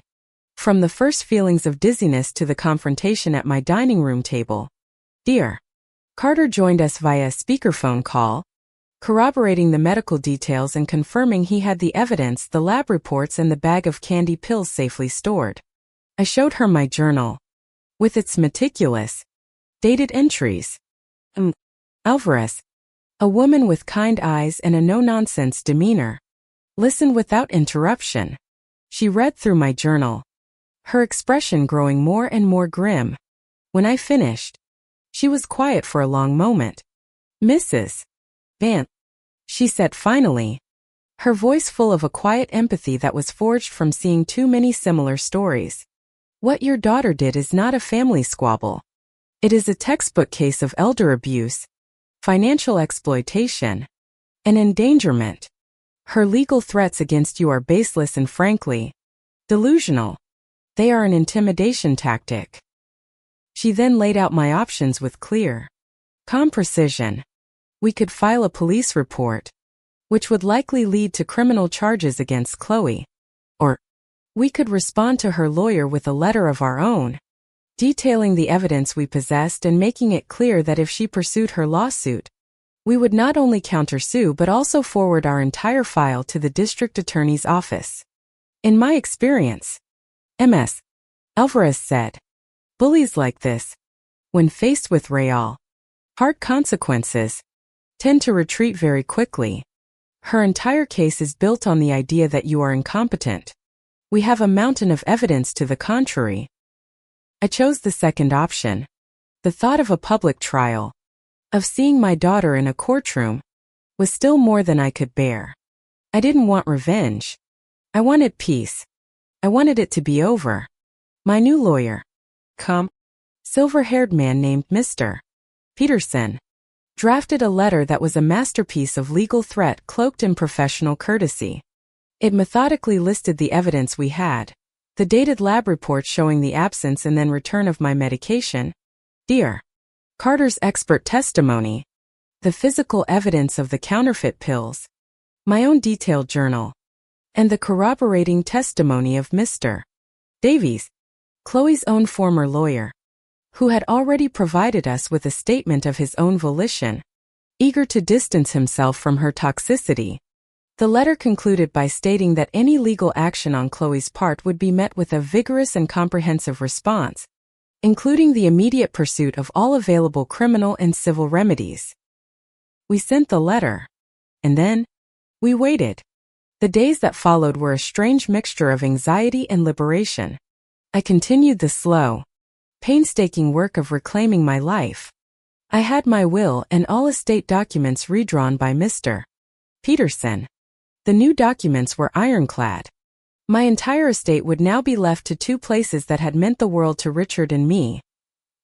from the first feelings of dizziness to the confrontation at my dining room table. Dr. Carter joined us via a speakerphone call, corroborating the medical details and confirming he had the evidence, the lab reports, and the bag of candy pills safely stored. I showed her my journal, with its meticulous, dated entries. Alvarez, a woman with kind eyes and a no-nonsense demeanor, listened without interruption. She read through my journal, her expression growing more and more grim. When I finished, she was quiet for a long moment. Mrs. Van, she said finally, her voice full of a quiet empathy that was forged from seeing too many similar stories. What your daughter did is not a family squabble. It is a textbook case of elder abuse, financial exploitation, and endangerment. Her legal threats against you are baseless and frankly, Delusional. They are an intimidation tactic. She then laid out my options with clear, calm precision. We could file a police report, which would likely lead to criminal charges against Chloe. Or we could respond to her lawyer with a letter of our own, detailing the evidence we possessed and making it clear that if she pursued her lawsuit, we would not only countersue but also forward our entire file to the district attorney's office. In my experience, Ms. Alvarez said, bullies like this, when faced with real, hard consequences, tend to retreat very quickly. Her entire case is built on the idea that you are incompetent. We have a mountain of evidence to the contrary. I chose the second option. The thought of a public trial, of seeing my daughter in a courtroom, was still more than I could bear. I didn't want revenge. I wanted peace. I wanted it to be over. My new lawyer, silver-haired man named Mr. Peterson, drafted a letter that was a masterpiece of legal threat cloaked in professional courtesy. It methodically listed the evidence we had, the dated lab report showing the absence and then return of my medication, Dr. Carter's expert testimony, the physical evidence of the counterfeit pills, my own detailed journal, and the corroborating testimony of Mr. Davies, Chloe's own former lawyer, who had already provided us with a statement of his own volition, eager to distance himself from her toxicity. The letter concluded by stating that any legal action on Chloe's part would be met with a vigorous and comprehensive response, including the immediate pursuit of all available criminal and civil remedies. We sent the letter, and then we waited. The days that followed were a strange mixture of anxiety and liberation. I continued the slow, painstaking work of reclaiming my life. I had my will and all estate documents redrawn by Mr. Peterson. The new documents were ironclad. My entire estate would now be left to two places that had meant the world to Richard and me: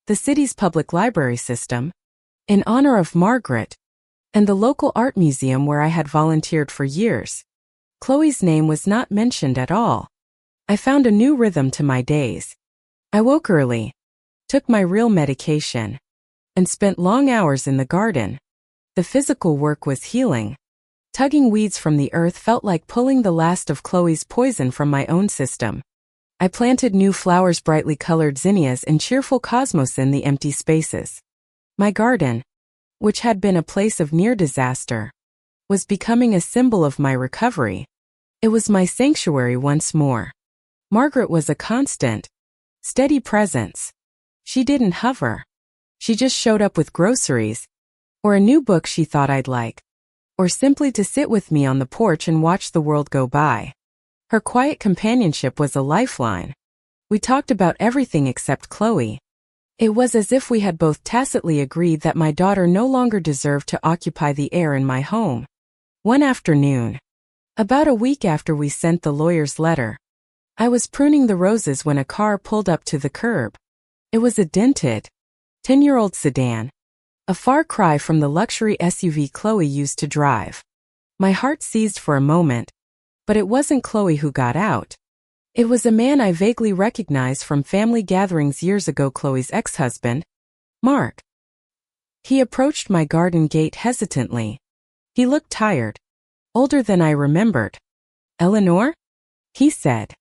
the city's public library system, in honor of Margaret, and the local art museum where I had volunteered for years. Chloe's name was not mentioned at all. I found a new rhythm to my days. I woke early, took my real medication, and spent long hours in the garden. The physical work was healing. Tugging weeds from the earth felt like pulling the last of Chloe's poison from my own system. I planted new flowers, brightly colored zinnias and cheerful cosmos in the empty spaces. My garden, which had been a place of near disaster, was becoming a symbol of my recovery. It was my sanctuary once more. Margaret was a constant, steady presence. She didn't hover. She just showed up with groceries, or a new book she thought I'd like, or simply to sit with me on the porch and watch the world go by. Her quiet companionship was a lifeline. We talked about everything except Chloe. It was as if we had both tacitly agreed that my daughter no longer deserved to occupy the air in my home. One afternoon, about a week after we sent the lawyer's letter, I was pruning the roses when a car pulled up to the curb. It was a dented, 10-year-old sedan, a far cry from the luxury SUV Chloe used to drive. My heart seized for a moment, but it wasn't Chloe who got out. It was a man I vaguely recognized from family gatherings years ago, Chloe's ex-husband, Mark. He approached my garden gate hesitantly. He looked tired, older than I remembered. "Eleanor?" he said,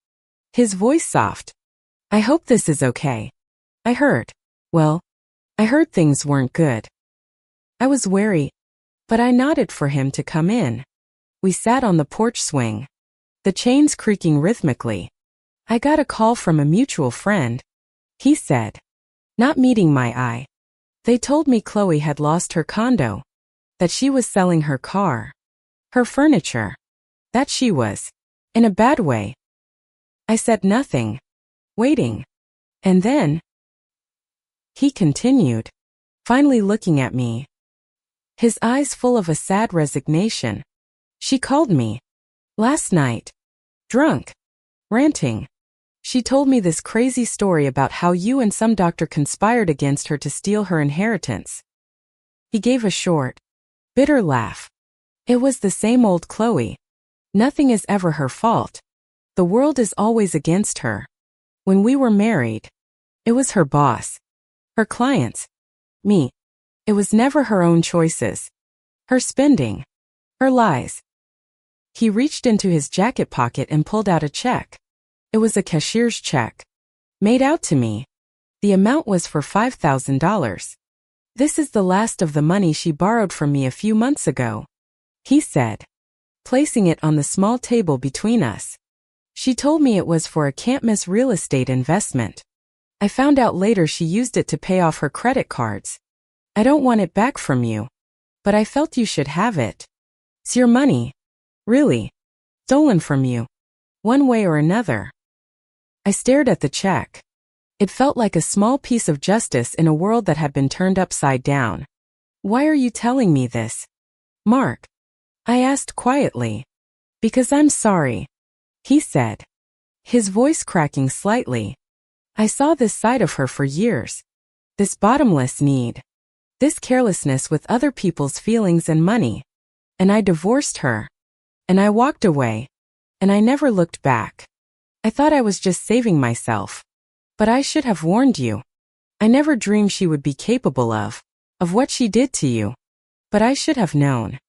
his voice soft. "I hope this is okay. I heard things weren't good." I was wary, but I nodded for him to come in. We sat on the porch swing, the chains creaking rhythmically. "I got a call from a mutual friend," he said, not meeting my eye. "They told me Chloe had lost her condo, that she was selling her car, her furniture, that she was in a bad way." I said nothing, waiting. And then he continued, finally looking at me, his eyes full of a sad resignation. "She called me last night, drunk, ranting. She told me this crazy story about how you and some doctor conspired against her to steal her inheritance." He gave a short, bitter laugh. "It was the same old Chloe. Nothing is ever her fault. The world is always against her. When we were married, it was her boss, her clients, me. It was never her own choices, her spending, her lies. He reached into his jacket pocket and pulled out a check. It was a cashier's check, made out to me. The amount was for $5,000. This is the last of the money she borrowed from me a few months ago, he said, placing it on the small table between us. She told me it was for a can't-miss real estate investment. I found out later she used it to pay off her credit cards. I don't want it back from you, but I felt you should have it. It's your money, really, stolen from you, one way or another. I stared at the check. It felt like a small piece of justice in a world that had been turned upside down. Why are you telling me this, Mark? I asked quietly. Because I'm sorry, he said, his voice cracking slightly. I saw this side of her for years. This bottomless need. This carelessness with other people's feelings and money. And I divorced her. And I walked away. And I never looked back. I thought I was just saving myself. But I should have warned you. I never dreamed she would be capable of what she did to you. But I should have known.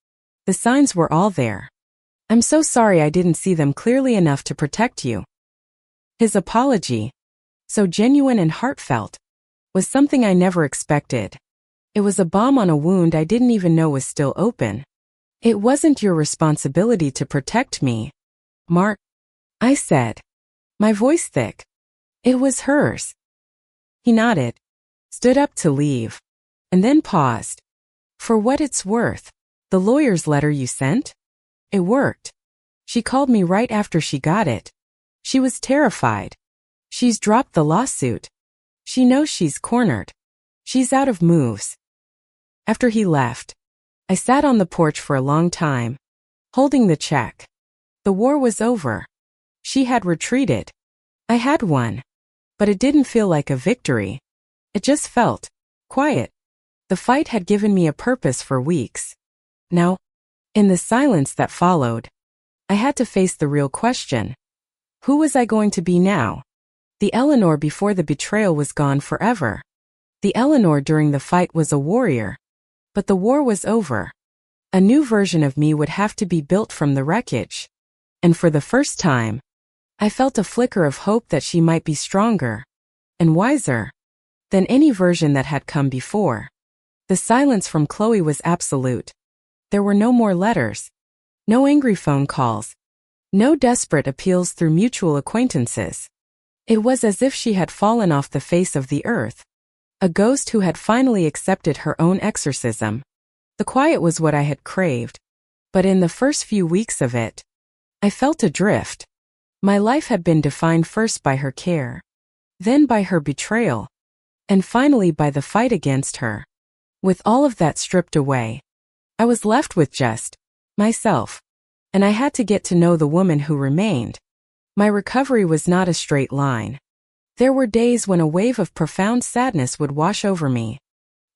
The signs were all there. I'm so sorry I didn't see them clearly enough to protect you. His apology, so genuine and heartfelt, was something I never expected. It was a balm on a wound I didn't even know was still open. It wasn't your responsibility to protect me, Mark, I said, my voice thick. It was hers. He nodded, stood up to leave, and then paused. For what it's worth, the lawyer's letter you sent? It worked. She called me right after she got it. She was terrified. She's dropped the lawsuit. She knows she's cornered. She's out of moves. After he left, I sat on the porch for a long time, holding the check. The war was over. She had retreated. I had won. But it didn't feel like a victory. It just felt quiet. The fight had given me a purpose for weeks. Now, in the silence that followed, I had to face the real question. Who was I going to be now? The Eleanor before the betrayal was gone forever. The Eleanor during the fight was a warrior. But the war was over. A new version of me would have to be built from the wreckage. And for the first time, I felt a flicker of hope that she might be stronger and wiser than any version that had come before. The silence from Chloe was absolute. There were no more letters, no angry phone calls, no desperate appeals through mutual acquaintances. It was as if she had fallen off the face of the earth, a ghost who had finally accepted her own exorcism. The quiet was what I had craved, but in the first few weeks of it, I felt adrift. My life had been defined first by her care, then by her betrayal, and finally by the fight against her. With all of that stripped away, I was left with just myself, and I had to get to know the woman who remained. My recovery was not a straight line. There were days when a wave of profound sadness would wash over me,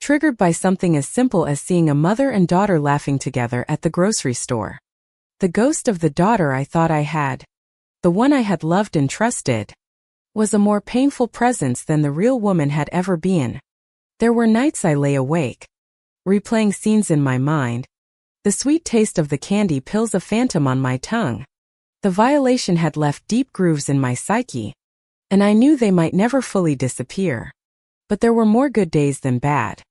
triggered by something as simple as seeing a mother and daughter laughing together at the grocery store. The ghost of the daughter I thought I had, the one I had loved and trusted, was a more painful presence than the real woman had ever been. There were nights I lay awake, replaying scenes in my mind, the sweet taste of the candy pills a phantom on my tongue. The violation had left deep grooves in my psyche, and I knew they might never fully disappear. But there were more good days than bad.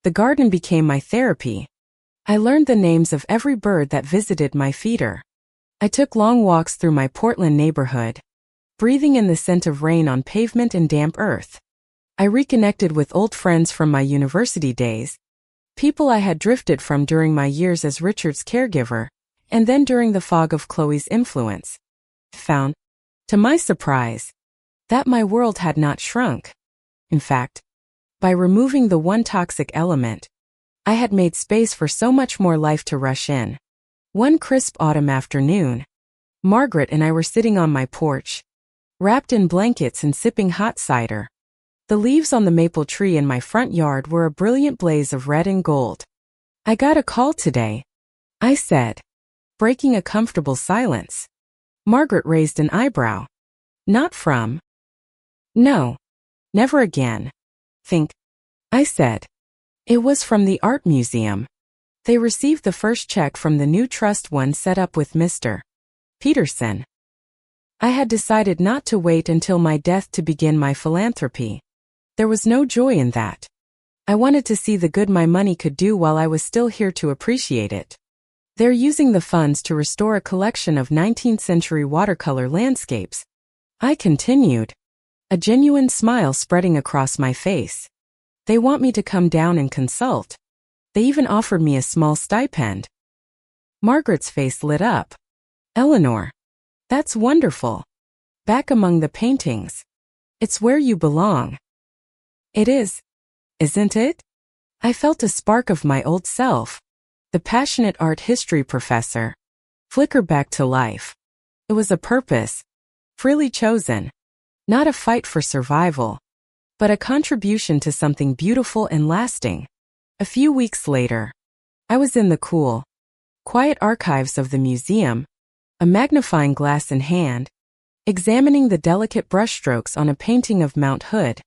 The garden became my therapy. I learned the names of every bird that visited my feeder. I took long walks through my Portland neighborhood, breathing in the scent of rain on pavement and damp earth. I reconnected with old friends from my university days, people I had drifted from during my years as Richard's caregiver, and then during the fog of Chloe's influence. Found, to my surprise, that my world had not shrunk. In fact, by removing the one toxic element, I had made space for so much more life to rush in. One crisp autumn afternoon, Margaret and I were sitting on my porch, wrapped in blankets and sipping hot cider. The leaves on the maple tree in my front yard were a brilliant blaze of red and gold. "I got a call today," I said, breaking a comfortable silence. Margaret raised an eyebrow. Not from? No. Never again. Think. I said. It was from the art museum. They received the first check from the new trust one set up with Mr. Peterson. I had decided not to wait until my death to begin my philanthropy. There was no joy in that. I wanted to see the good my money could do while I was still here to appreciate it. They're using the funds to restore a collection of 19th century watercolor landscapes. I continued, a genuine smile spreading across my face. They want me to come down and consult. They even offered me a small stipend. Margaret's face lit up. Eleanor. That's wonderful. Back among the paintings. It's where you belong. It is, isn't it? I felt a spark of my old self, the passionate art history professor, flicker back to life. It was a purpose, freely chosen, not a fight for survival, but a contribution to something beautiful and lasting. A few weeks later, I was in the cool, quiet archives of the museum, a magnifying glass in hand, examining the delicate brushstrokes on a painting of Mount Hood.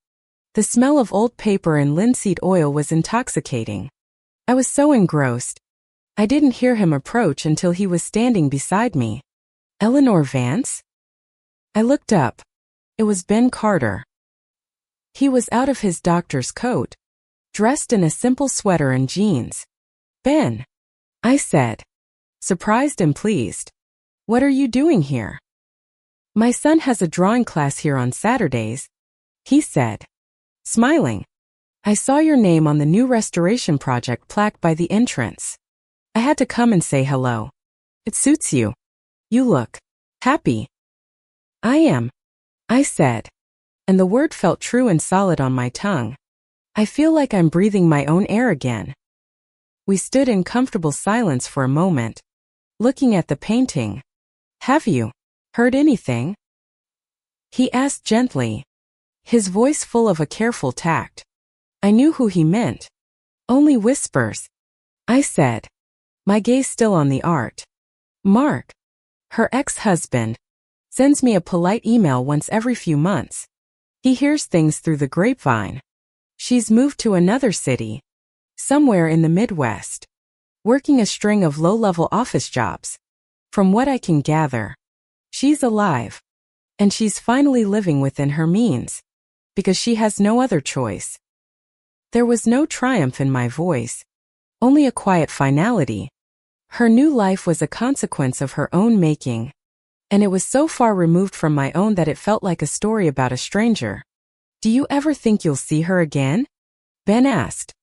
The smell of old paper and linseed oil was intoxicating. I was so engrossed, I didn't hear him approach until he was standing beside me. Eleanor Vance? I looked up. It was Ben Carter. He was out of his doctor's coat, dressed in a simple sweater and jeans. Ben, I said, surprised and pleased. What are you doing here? My son has a drawing class here on Saturdays, he said, smiling. I saw your name on the new restoration project plaque by the entrance. I had to come and say hello. It suits you. You look happy. I am, I said, and the word felt true and solid on my tongue. I feel like I'm breathing my own air again. We stood in comfortable silence for a moment, looking at the painting. Have you heard anything? He asked gently, his voice full of a careful tact. I knew who he meant. Only whispers, I said, my gaze still on the art. Mark, her ex-husband, sends me a polite email once every few months. He hears things through the grapevine. She's moved to another city, somewhere in the Midwest, working a string of low-level office jobs. From what I can gather, she's alive, and she's finally living within her means, because she has no other choice. There was no triumph in my voice, only a quiet finality. Her new life was a consequence of her own making, and it was so far removed from my own that it felt like a story about a stranger. Do you ever think you'll see her again? Ben asked.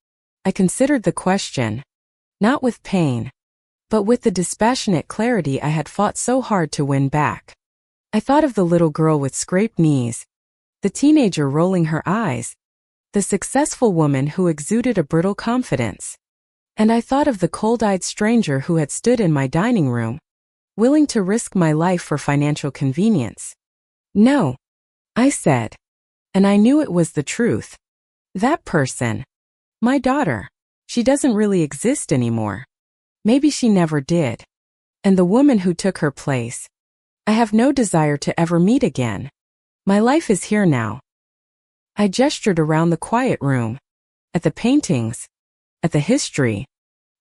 I considered the question, not with pain, but with the dispassionate clarity I had fought so hard to win back. I thought of the little girl with scraped knees, the teenager rolling her eyes, the successful woman who exuded a brittle confidence. And I thought of the cold-eyed stranger who had stood in my dining room, willing to risk my life for financial convenience. No, I said, and I knew it was the truth. That person, my daughter, she doesn't really exist anymore. Maybe she never did. And the woman who took her place, I have no desire to ever meet again. My life is here now. I gestured around the quiet room, at the paintings, at the history,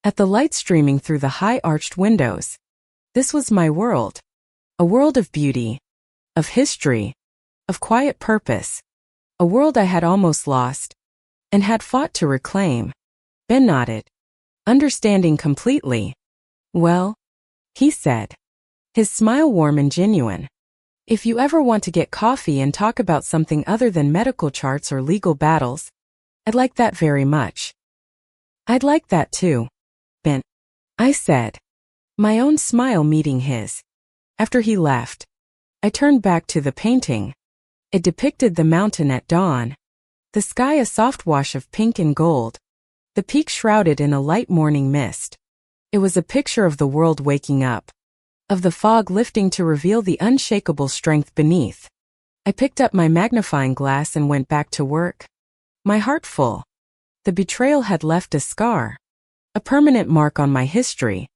at the light streaming through the high-arched windows. This was my world, a world of beauty, of history, of quiet purpose, a world I had almost lost, and had fought to reclaim. Ben nodded, understanding completely. Well, he said, his smile warm and genuine. If you ever want to get coffee and talk about something other than medical charts or legal battles, I'd like that very much. I'd like that too, Ben, I said, my own smile meeting his. After he left, I turned back to the painting. It depicted the mountain at dawn, the sky a soft wash of pink and gold, the peak shrouded in a light morning mist. It was a picture of the world waking up, of the fog lifting to reveal the unshakable strength beneath. I picked up my magnifying glass and went back to work, my heart full. The betrayal had left a scar, a permanent mark on my history,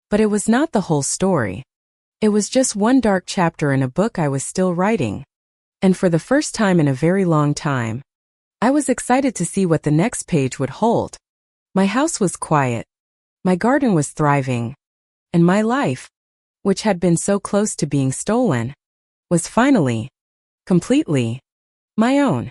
but it was not the whole story. It was just one dark chapter in a book I was still writing. And for the first time in a very long time, I was excited to see what the next page would hold. My house was quiet. My garden was thriving. And my life, which had been so close to being stolen, was finally, completely, my own.